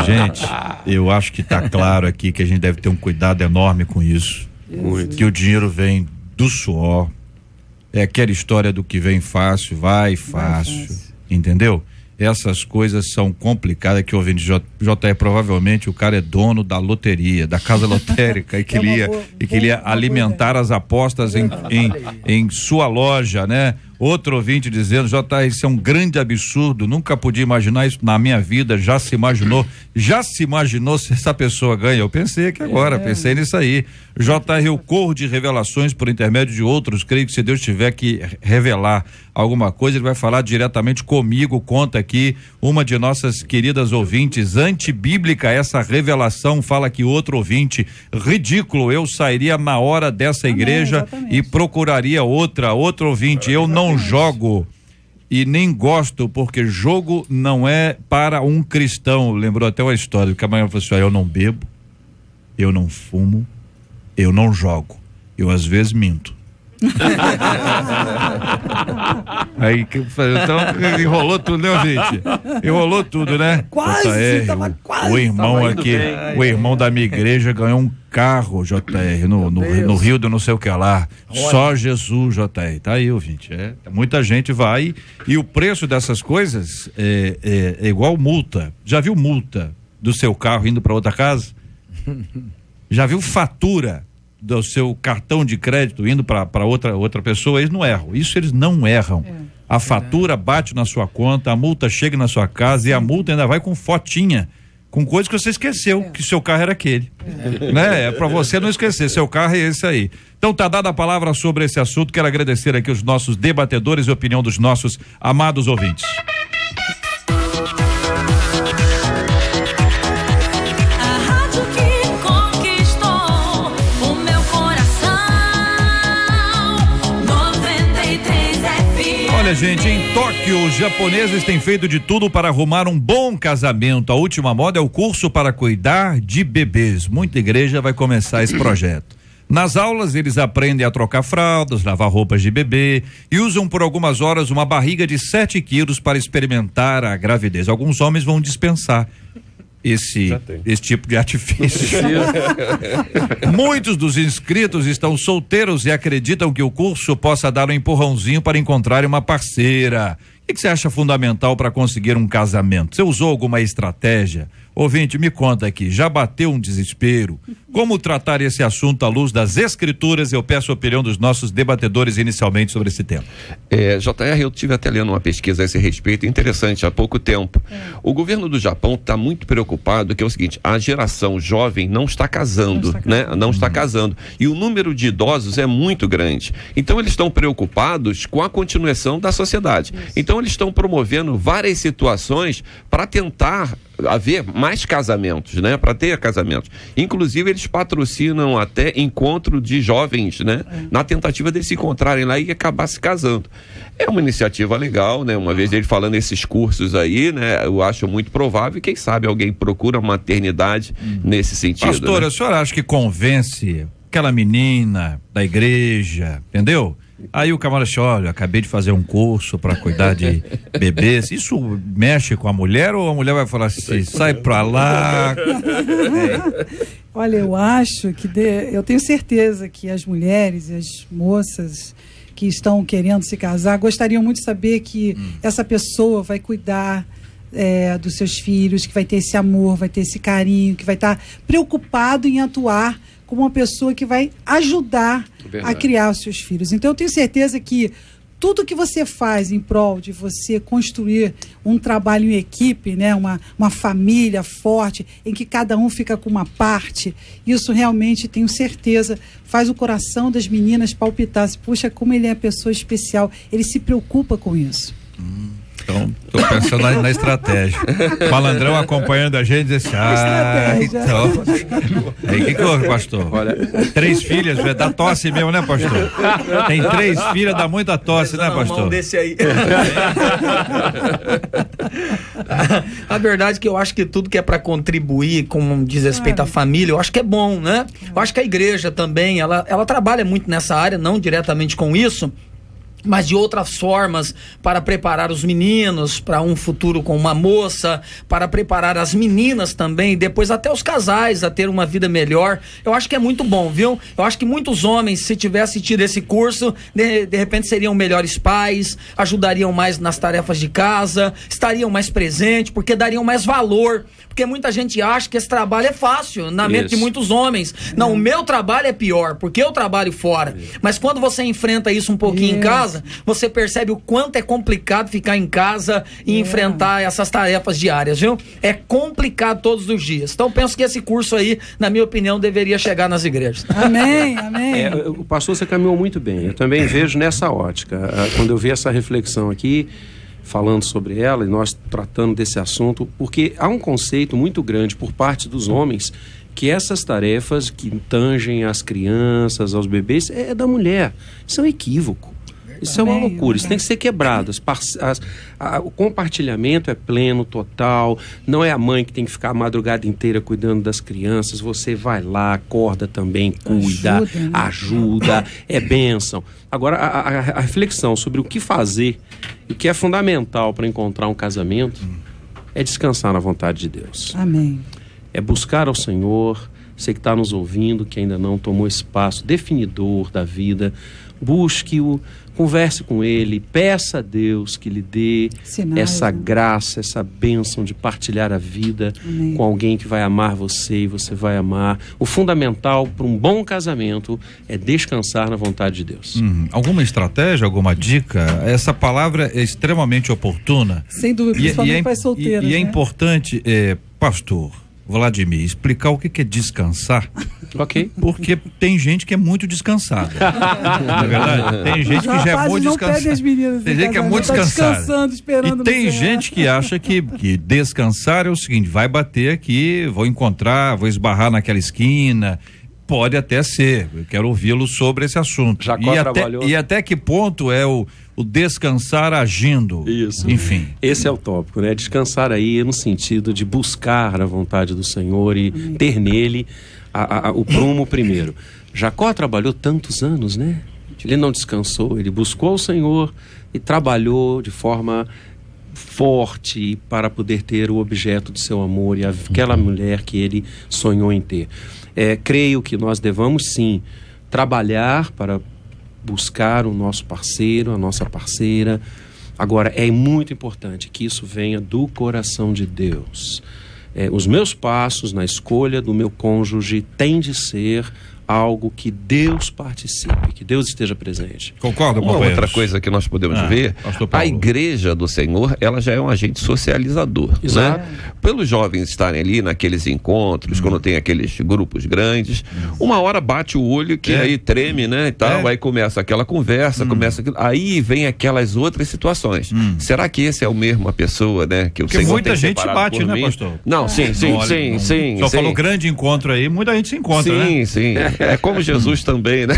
Gente, eu acho que tá claro aqui que a gente deve ter um cuidado enorme com isso. Muito. Que o dinheiro vem do suor. É aquela história do que vem fácil, vai fácil. Entendeu? Essas coisas são complicadas que ouvindo JR, provavelmente o cara é dono da loteria, da casa lotérica e queria alimentar as apostas em sua loja, né? Outro ouvinte dizendo: JR, isso é um grande absurdo, nunca podia imaginar isso na minha vida. Já se imaginou se essa pessoa ganha? Eu pensei aqui agora, pensei nisso aí. JR, eu corro de revelações por intermédio de outros, creio que se Deus tiver que revelar alguma coisa, ele vai falar diretamente comigo. Conta aqui uma de nossas queridas ouvintes, antibíblica essa revelação, fala que outro ouvinte, ridículo, eu sairia na hora dessa igreja e procuraria outro ouvinte. Eu não jogo e nem gosto, porque jogo não é para um cristão. Lembrou até uma história que a mãe falou assim: eu não bebo, eu não fumo, eu não jogo, eu às vezes minto. Aí, então, enrolou tudo, né, ouvinte? Enrolou tudo, né? Quase. O irmão aqui, o irmão da minha igreja ganhou um carro, JR, no Rio do não sei o que lá. Olha. Só Jesus, JR. Tá aí, ouvinte. Muita gente vai e o preço dessas coisas é igual multa. Já viu multa do seu carro indo para outra casa? Já viu fatura do seu cartão de crédito indo para outra pessoa? Eles não erram. Isso eles não erram. A fatura bate na sua conta, a multa chega na sua casa e a multa ainda vai com fotinha, com coisa que você esqueceu, que seu carro era aquele. Né? É para você não esquecer, seu carro é esse aí. Então tá dada a palavra sobre esse assunto. Quero agradecer aqui os nossos debatedores e a opinião dos nossos amados ouvintes. Olha, gente, em Tóquio, os japoneses têm feito de tudo para arrumar um bom casamento. A última moda é o curso para cuidar de bebês. Muita igreja vai começar esse projeto. Nas aulas, eles aprendem a trocar fraldas, lavar roupas de bebê e usam por algumas horas uma barriga de 7 quilos para experimentar a gravidez. Alguns homens vão dispensar. esse tipo de artifício. Muitos dos inscritos estão solteiros e acreditam que o curso possa dar um empurrãozinho para encontrar uma parceira. O que você acha fundamental para conseguir um casamento? Você usou alguma estratégia? Ouvinte, me conta aqui, já bateu um desespero? Como tratar esse assunto à luz das escrituras? Eu peço a opinião dos nossos debatedores inicialmente sobre esse tema. JR, eu tive até lendo uma pesquisa a esse respeito, interessante, há pouco tempo. O governo do Japão está muito preocupado, que é o seguinte, a geração jovem não está casando, Não está casando. E o número de idosos é muito grande. Então eles estão preocupados com a continuação da sociedade. Então eles estão promovendo várias situações para tentar haver mais casamentos, para ter casamentos. Inclusive eles patrocinam até encontro de jovens, na tentativa de se encontrarem lá e acabar se casando. É uma iniciativa legal, uma vez ele falando esses cursos aí, eu acho muito provável, quem sabe alguém procura uma maternidade nesse sentido. Pastora, a senhora acha que convence aquela menina da igreja, entendeu? Aí o camarada disse, olha, acabei de fazer um curso para cuidar de bebês. Isso mexe com a mulher ou a mulher vai falar assim, sai pra lá? Olha, eu acho que eu tenho certeza que as mulheres e as moças que estão querendo se casar gostariam muito de saber que essa pessoa vai cuidar dos seus filhos, que vai ter esse amor, vai ter esse carinho, que vai estar preocupado em atuar como uma pessoa que vai ajudar a criar os seus filhos. Então eu tenho certeza que tudo que você faz em prol de você construir um trabalho em equipe, uma família forte, em que cada um fica com uma parte, isso realmente, tenho certeza, faz o coração das meninas palpitar. Puxa, como ele é pessoa especial, ele se preocupa com isso. Então, estou pensando na estratégia. O malandrão acompanhando a gente disse, então. Aí, o que houve, pastor? Olha, 3 filhas, dá tosse mesmo, né, pastor? Tem 3 filhas, dá muita tosse, né, pastor? Mão desse aí. A verdade é que eu acho que tudo que é para contribuir com diz respeito à família, eu acho que é bom, Eu acho que a igreja também, ela trabalha muito nessa área, não diretamente com isso, mas de outras formas, para preparar os meninos para um futuro com uma moça, para preparar as meninas também, depois até os casais a ter uma vida melhor. Eu acho que é muito bom, viu? Eu acho que muitos homens, se tivessem tido esse curso, de repente seriam melhores pais, ajudariam mais nas tarefas de casa, estariam mais presentes, porque dariam mais valor. Porque muita gente acha que esse trabalho é fácil, na mente de muitos homens. Não, o meu trabalho é pior, porque eu trabalho fora. Mas quando você enfrenta isso um pouquinho em casa, você percebe o quanto é complicado ficar em casa e enfrentar essas tarefas diárias, viu? É complicado todos os dias. Então, penso que esse curso aí, na minha opinião, deveria chegar nas igrejas. Amém. O pastor, você caminhou muito bem. Eu também vejo nessa ótica. Quando eu vi essa reflexão aqui, falando sobre ela e nós tratando desse assunto, porque há um conceito muito grande por parte dos homens que essas tarefas que tangem as crianças, aos bebês, é da mulher. Isso é um equívoco. Isso é uma loucura, isso tem que ser quebrado. O compartilhamento é pleno, total. Não é a mãe que tem que ficar a madrugada inteira cuidando das crianças. Você vai lá, acorda também, cuida, ajuda, é bênção. Agora, a reflexão sobre o que fazer, o que é fundamental para encontrar um casamento, é descansar na vontade de Deus. Amém. É buscar ao Senhor. Você que está nos ouvindo, que ainda não tomou espaço definidor da vida, busque-o, converse com ele, peça a Deus que lhe dê essa graça, essa bênção de partilhar a vida com alguém que vai amar você e você vai amar. O fundamental para um bom casamento é descansar na vontade de Deus. Alguma estratégia, alguma dica? Essa palavra é extremamente oportuna. Sem dúvida, principalmente para as solteiras. E é importante, pastor Vladimir, explicar o que é descansar. Ok. Porque tem gente que é muito descansada. Não é verdade? Tem gente que já é muito descansada. Tem gente que é muito descansada. E tem gente que acha que descansar é o seguinte: vai bater aqui, vou encontrar, vou esbarrar naquela esquina. Pode até ser. Eu quero ouvi-lo sobre esse assunto. E até que ponto é o descansar agindo. Isso. Enfim. Esse é o tópico, né? Descansar aí no sentido de buscar a vontade do Senhor e ter nele o prumo primeiro. Jacó trabalhou tantos anos, né? Ele não descansou, ele buscou o Senhor e trabalhou de forma forte para poder ter o objeto do seu amor e aquela mulher que ele sonhou em ter. Creio que nós devamos sim trabalhar para buscar o nosso parceiro, a nossa parceira. Agora, é muito importante que isso venha do coração de Deus. Os meus passos na escolha do meu cônjuge têm de ser algo que Deus participe, que Deus esteja presente. Concordo com uma outra coisa que nós podemos ver, a igreja do Senhor, ela já é um agente socializador, né? Pelos jovens estarem ali naqueles encontros, quando tem aqueles grupos grandes, uma hora bate o olho que aí treme, né, e tal, aí começa aquela conversa, começa aquilo, aí vem aquelas outras situações. Será que esse é o mesmo a pessoa, né, que o Senhor muita tem gente separado bate, por né, mim? pastor? Não, sim. Só falou grande encontro aí, muita gente se encontra, né? Sim. É como Jesus também, né?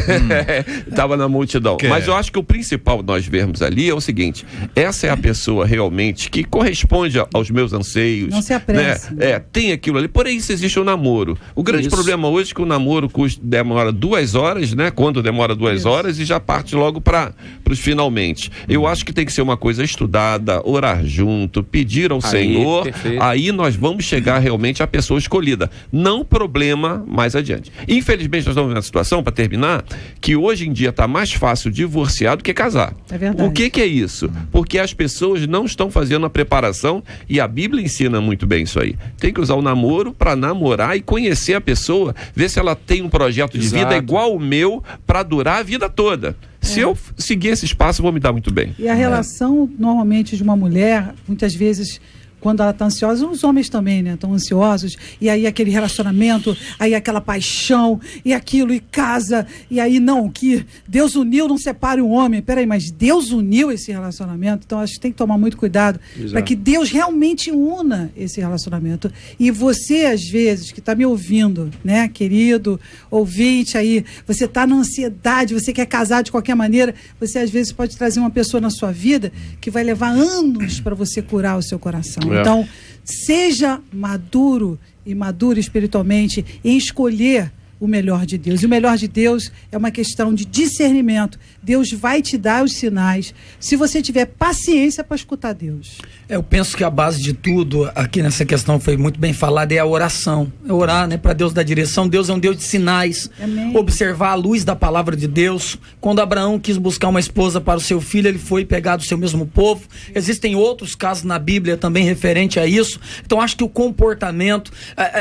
Estava na multidão. Mas eu acho que o principal nós vermos ali é o seguinte: essa é a pessoa realmente que corresponde aos meus anseios. Não se apresse. Né? Tem aquilo ali. Porém, isso existe o namoro. O grande problema hoje é que o namoro demora 2 horas, né? Quando demora 2 horas e já parte logo para os finalmente. Eu acho que tem que ser uma coisa estudada, orar junto, pedir ao Senhor. Perfeito. Aí nós vamos chegar realmente à pessoa escolhida. Não problema mais adiante. Infelizmente, nós estamos numa situação, para terminar, que hoje em dia está mais fácil divorciar do que casar. É verdade. O que é isso? Porque as pessoas não estão fazendo a preparação, e a Bíblia ensina muito bem isso aí. Tem que usar o namoro para namorar e conhecer a pessoa, ver se ela tem um projeto de vida igual o meu para durar a vida toda. Se eu seguir esse espaço, vou me dar muito bem. E a relação, normalmente, de uma mulher, muitas vezes, quando ela está ansiosa, os homens também, né? Estão ansiosos, e aí aquele relacionamento, aí aquela paixão, e aquilo, e casa, e aí não, que Deus uniu, não separe o homem. Peraí, mas Deus uniu esse relacionamento, então acho que tem que tomar muito cuidado para que Deus realmente una esse relacionamento. E você, às vezes, que está me ouvindo, né, querido ouvinte aí, você está na ansiedade, você quer casar de qualquer maneira, você às vezes pode trazer uma pessoa na sua vida que vai levar anos para você curar o seu coração. Então, seja maduro e maduro espiritualmente em escolher o melhor de Deus. E o melhor de Deus é uma questão de discernimento. Deus vai te dar os sinais, se você tiver paciência para escutar Deus. Eu penso que a base de tudo, aqui nessa questão foi muito bem falada, é a oração. É orar, né, para Deus dar direção. Deus é um Deus de sinais. Amém. Observar a luz da palavra de Deus. Quando Abraão quis buscar uma esposa para o seu filho, ele foi pegar do seu mesmo povo. Existem outros casos na Bíblia também referente a isso. Então acho que o comportamento,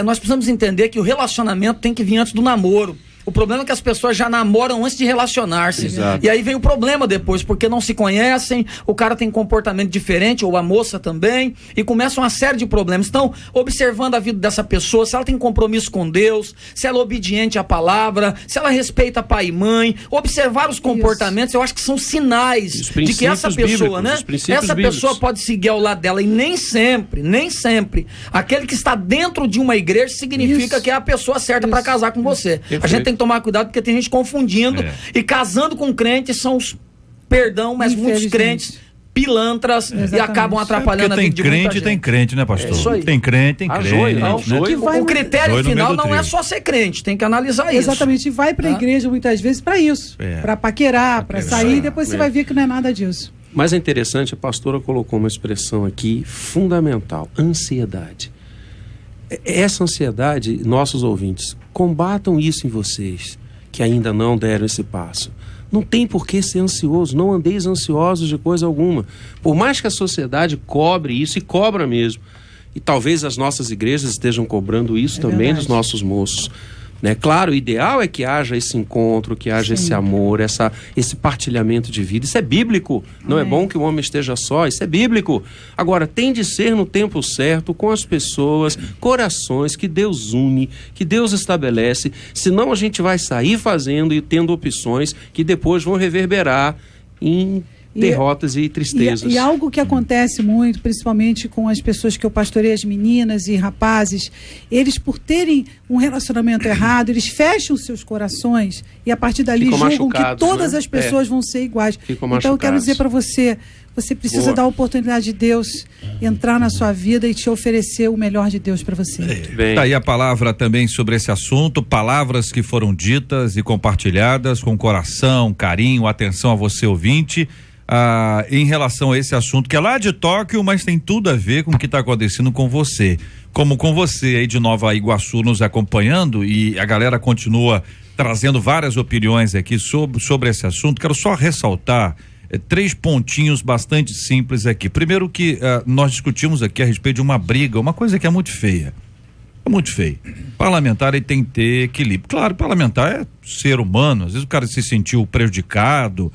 nós precisamos entender que o relacionamento tem que vir antes do namoro. O problema é que as pessoas já namoram antes de relacionar-se. Exato. E aí vem o problema depois, porque não se conhecem, o cara tem comportamento diferente, ou a moça também, e começa uma série de problemas. Então, observando a vida dessa pessoa, se ela tem compromisso com Deus, se ela é obediente à palavra, se ela respeita pai e mãe, observar os comportamentos, eu acho que são sinais de que essa pessoa, né? Essa pessoa pode seguir ao lado dela, e nem sempre, aquele que está dentro de uma igreja significa que é a pessoa certa para casar com você. Perfeito. A gente tem que tomar cuidado, porque tem gente confundindo e casando com crentes são os, mas muitos crentes pilantras. Exatamente. E acabam atrapalhando a vida de muita gente. Tem crente, né, pastor? Isso aí. Tem crente. O critério final não é só ser crente, tem que analisar isso. Exatamente, e vai para a igreja muitas vezes para isso, para paquerar, para sair, e depois você vai ver que não é nada disso. Mas é interessante, a pastora colocou uma expressão aqui fundamental: ansiedade. Essa ansiedade, nossos ouvintes, combatam isso em vocês que ainda não deram esse passo. Não tem por que ser ansioso, não andeis ansiosos de coisa alguma. Por mais que a sociedade cobre isso, e cobra mesmo, e talvez as nossas igrejas estejam cobrando isso também verdade. Dos nossos moços. Né? Claro, o ideal é que haja esse encontro, que haja esse amor, esse partilhamento de vida. Isso é bíblico. Não é bom que o homem esteja só, isso é bíblico. Agora, tem de ser no tempo certo, com as pessoas, corações que Deus une, que Deus estabelece. Senão a gente vai sair fazendo e tendo opções que depois vão reverberar em derrotas e tristezas. E algo que acontece muito, principalmente com as pessoas que eu pastorei, as meninas e rapazes, eles, por terem um relacionamento errado, eles fecham seus corações e a partir dali julgam que todas as pessoas vão ser iguais. Então eu quero dizer para você, você precisa dar a oportunidade de Deus entrar na sua vida e te oferecer o melhor de Deus para você. Tá aí a palavra também sobre esse assunto, palavras que foram ditas e compartilhadas com coração, carinho, atenção a você ouvinte, em relação a esse assunto que é lá de Tóquio, mas tem tudo a ver com o que está acontecendo com você. Como com você aí de Nova Iguaçu nos acompanhando, e a galera continua trazendo várias opiniões aqui sobre esse assunto. Quero só ressaltar 3 pontinhos bastante simples aqui. Primeiro que nós discutimos aqui a respeito de uma briga, uma coisa que é muito feia. É muito feio. Parlamentar ele tem que ter equilíbrio. Claro, parlamentar é ser humano, às vezes o cara se sentiu prejudicado,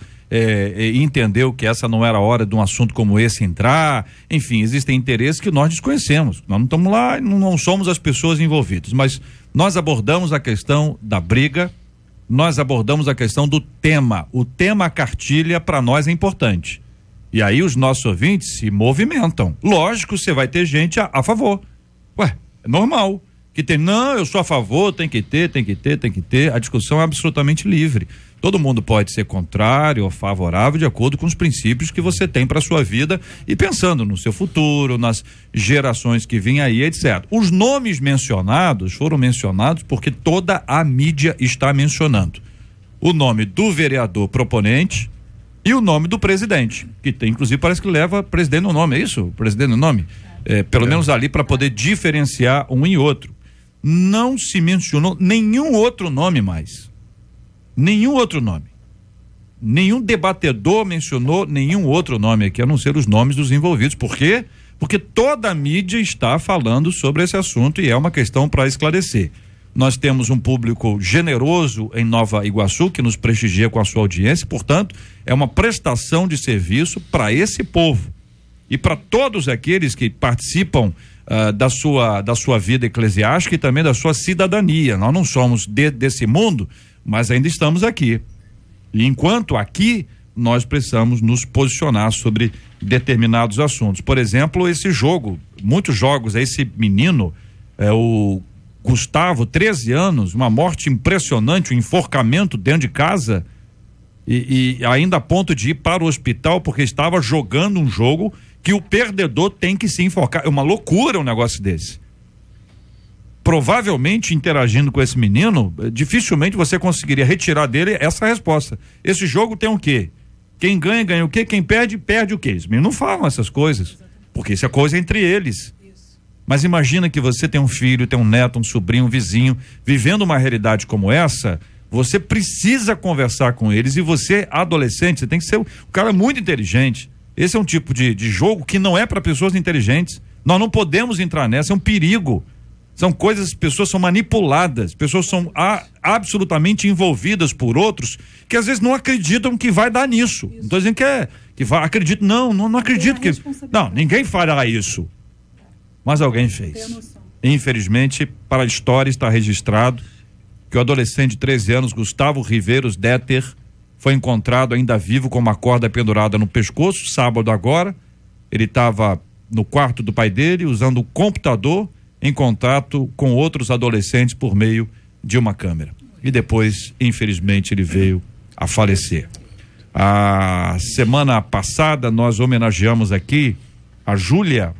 entendeu que essa não era a hora de um assunto como esse entrar, enfim, existem interesses que nós desconhecemos, nós não estamos lá, não somos as pessoas envolvidas, mas nós abordamos a questão da briga, nós abordamos a questão do tema, o tema cartilha para nós é importante, e aí os nossos ouvintes se movimentam, lógico, você vai ter gente a favor, é normal, que tem, não, eu sou a favor, tem que ter, a discussão é absolutamente livre. Todo mundo pode ser contrário ou favorável de acordo com os princípios que você tem para sua vida e pensando no seu futuro, nas gerações que vêm aí, etc. Os nomes mencionados foram mencionados porque toda a mídia está mencionando o nome do vereador proponente e o nome do presidente, que tem, inclusive, parece que leva presidente no nome, é isso? Presidente no nome? Pelo menos ali para poder diferenciar um e outro. Não se mencionou nenhum outro nome mais. Nenhum outro nome. Nenhum debatedor mencionou nenhum outro nome aqui, a não ser os nomes dos envolvidos. Por quê? Porque toda a mídia está falando sobre esse assunto e é uma questão para esclarecer. Nós temos um público generoso em Nova Iguaçu que nos prestigia com a sua audiência, portanto, é uma prestação de serviço para esse povo e para todos aqueles que participam da sua vida eclesiástica e também da sua cidadania. Nós não somos desse mundo, mas ainda estamos aqui. E enquanto aqui, nós precisamos nos posicionar sobre determinados assuntos. Por exemplo, esse jogo, muitos jogos, esse menino, o Gustavo, 13 anos, uma morte impressionante, um enforcamento dentro de casa e ainda a ponto de ir para o hospital porque estava jogando um jogo que o perdedor tem que se enforcar. É uma loucura um negócio desse. Provavelmente, interagindo com esse menino, dificilmente você conseguiria retirar dele essa resposta. Esse jogo tem o quê? Quem ganha, ganha o quê? Quem perde, perde o quê? Os meninos não falam essas coisas, porque isso é coisa entre eles. Mas imagina que você tem um filho, tem um neto, um sobrinho, um vizinho, vivendo uma realidade como essa, você precisa conversar com eles e você, adolescente, você tem que ser um cara muito inteligente. Esse é um tipo de jogo que não é para pessoas inteligentes. Nós não podemos entrar nessa, é um perigo. São coisas, pessoas são manipuladas, pessoas são absolutamente envolvidas por outros que às vezes não acreditam que vai dar nisso. Não estou dizendo que vai, acredito, não acredito que. Não, ninguém fará isso. Mas alguém fez. Infelizmente, para a história está registrado que o adolescente de 13 anos, Gustavo Riveiros Deter, foi encontrado ainda vivo com uma corda pendurada no pescoço, sábado agora. Ele estava no quarto do pai dele, usando o computador, em contato com outros adolescentes por meio de uma câmera. E depois, infelizmente, ele veio a falecer. A semana passada, nós homenageamos aqui a Júlia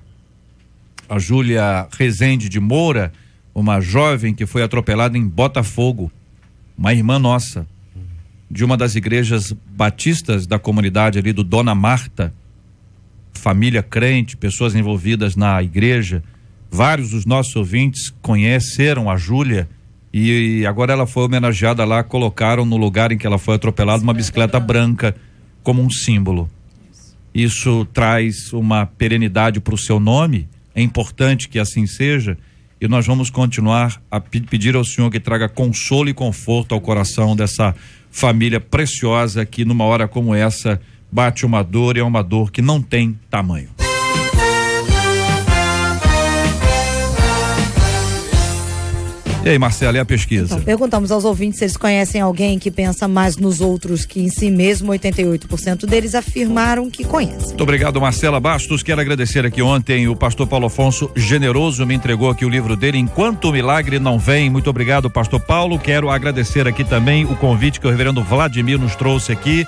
Rezende de Moura, uma jovem que foi atropelada em Botafogo, uma irmã nossa, de uma das igrejas batistas da comunidade ali do Dona Marta, família crente, pessoas envolvidas na igreja. Vários dos nossos ouvintes conheceram a Júlia e agora ela foi homenageada lá, colocaram no lugar em que ela foi atropelada uma bicicleta branca como um símbolo. Isso traz uma perenidade para o seu nome, é importante que assim seja, e nós vamos continuar a pedir ao Senhor que traga consolo e conforto ao coração dessa família preciosa que numa hora como essa bate uma dor e é uma dor que não tem tamanho. E aí, Marcela, e a pesquisa? Então, perguntamos aos ouvintes se eles conhecem alguém que pensa mais nos outros que em si mesmo. 88% deles afirmaram que conhecem. Muito obrigado, Marcela Bastos. Quero agradecer aqui ontem o pastor Paulo Afonso Generoso me entregou aqui o livro dele, Enquanto o Milagre Não Vem. Muito obrigado, pastor Paulo. Quero agradecer aqui também o convite que o reverendo Vladimir nos trouxe aqui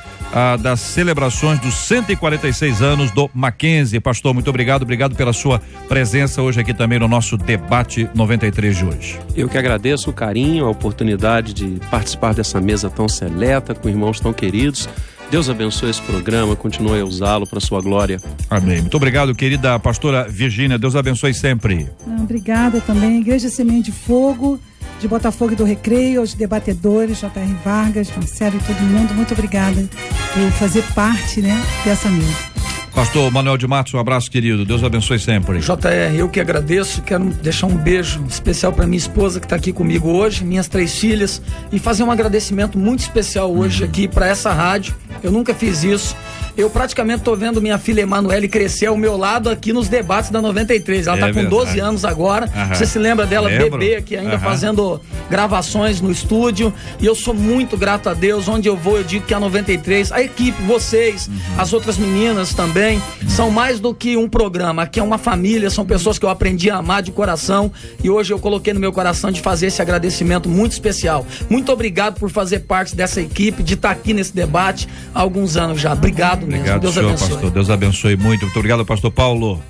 das celebrações dos 146 anos do Mackenzie. Pastor, muito obrigado pela sua presença hoje aqui também no nosso debate 93 de hoje. Eu que agradeço o carinho, a oportunidade de participar dessa mesa tão seleta, com irmãos tão queridos. Deus abençoe esse programa, continue a usá-lo para sua glória. Amém. Muito obrigado, querida pastora Virgínia. Deus abençoe sempre. Obrigada também, Igreja Semente de Fogo, de Botafogo e do Recreio, aos debatedores, J.R. Vargas, Marcelo e todo mundo. Muito obrigada por fazer parte, dessa mesa. Pastor Manuel de Matos, um abraço, querido. Deus abençoe sempre. JR, eu que agradeço. Quero deixar um beijo especial para minha esposa que está aqui comigo hoje, minhas 3 filhas, e fazer um agradecimento muito especial hoje aqui para essa rádio. Eu nunca fiz isso. Eu praticamente tô vendo minha filha Emanuele crescer ao meu lado aqui nos debates da 93. Ela tá com 12 anos agora. Você se lembra dela, bebê aqui ainda fazendo gravações no estúdio. E eu sou muito grato a Deus. Onde eu vou, eu digo que a 93, a equipe, vocês, as outras meninas também, são mais do que um programa. Aqui é uma família, são pessoas que eu aprendi a amar de coração. E hoje eu coloquei no meu coração de fazer esse agradecimento muito especial. Muito obrigado por fazer parte dessa equipe, de estar aqui nesse debate há alguns anos já. Obrigado. Obrigado, Deus senhor abençoe. pastor. Deus abençoe muito. Muito obrigado, pastor Paulo.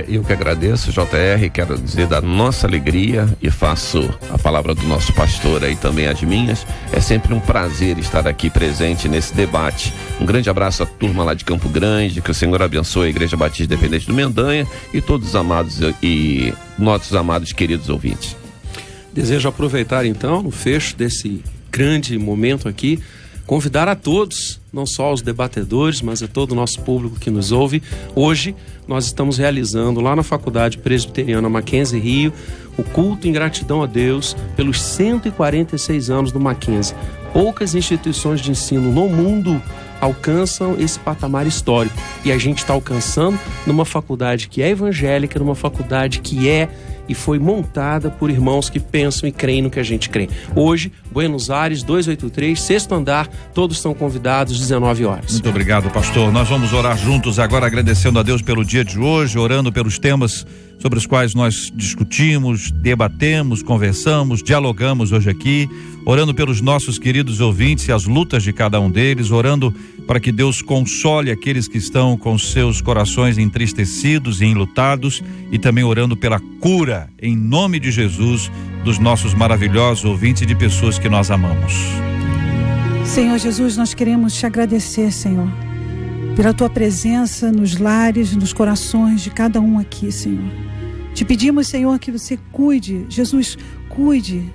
Eu que agradeço, JR, quero dizer da nossa alegria e faço a palavra do nosso pastor aí também as minhas. É sempre um prazer estar aqui presente nesse debate. Um grande abraço à turma lá de Campo Grande, que o Senhor abençoe a Igreja Batista Independente do Mendanha e todos os amados e nossos amados queridos ouvintes. Desejo aproveitar então, no fecho desse grande momento aqui, convidar a todos, não só os debatedores, mas a todo o nosso público que nos ouve. Hoje nós estamos realizando lá na Faculdade Presbiteriana Mackenzie Rio o culto em gratidão a Deus pelos 146 anos do Mackenzie. Poucas instituições de ensino no mundo alcançam esse patamar histórico e a gente está alcançando numa faculdade que é evangélica, numa faculdade que e foi montada por irmãos que pensam e creem no que a gente crê. Hoje, Buenos Aires, 283, 6º andar, todos estão convidados, 19 horas. Muito obrigado, pastor. Nós vamos orar juntos agora, agradecendo a Deus pelo dia de hoje, orando pelos temas sobre os quais nós discutimos, debatemos, conversamos, dialogamos hoje aqui, orando pelos nossos queridos ouvintes e as lutas de cada um deles, orando para que Deus console aqueles que estão com seus corações entristecidos e enlutados, e também orando pela cura, em nome de Jesus, dos nossos maravilhosos ouvintes e de pessoas que nós amamos. Senhor Jesus, nós queremos te agradecer, Senhor, pela tua presença nos lares, nos corações de cada um aqui, Senhor. Te pedimos, Senhor, que você cuide, Jesus, cuide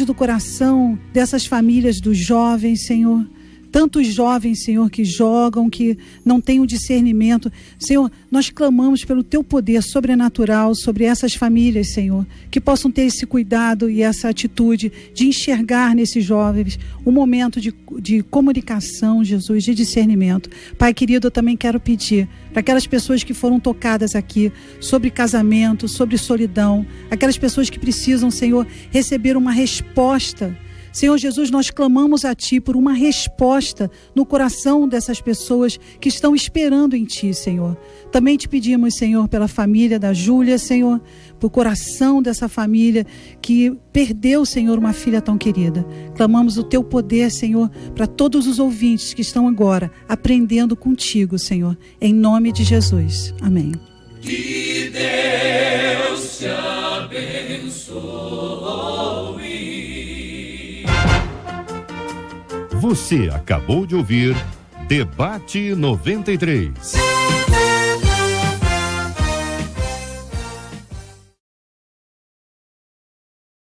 do coração dessas famílias, dos jovens, Senhor. Tantos jovens, Senhor, que jogam, que não têm o discernimento. Senhor, nós clamamos pelo teu poder sobrenatural sobre essas famílias, Senhor, que possam ter esse cuidado e essa atitude de enxergar nesses jovens um momento de comunicação, Jesus, de discernimento. Pai querido, eu também quero pedir para aquelas pessoas que foram tocadas aqui sobre casamento, sobre solidão, aquelas pessoas que precisam, Senhor, receber uma resposta. Senhor Jesus, nós clamamos a Ti por uma resposta no coração dessas pessoas que estão esperando em Ti, Senhor. Também te pedimos, Senhor, pela família da Júlia, Senhor, por coração dessa família que perdeu, Senhor, uma filha tão querida. Clamamos o Teu poder, Senhor, para todos os ouvintes que estão agora aprendendo contigo, Senhor, em nome de Jesus. Amém. Que Deus te abençoe. Você acabou de ouvir Debate 93.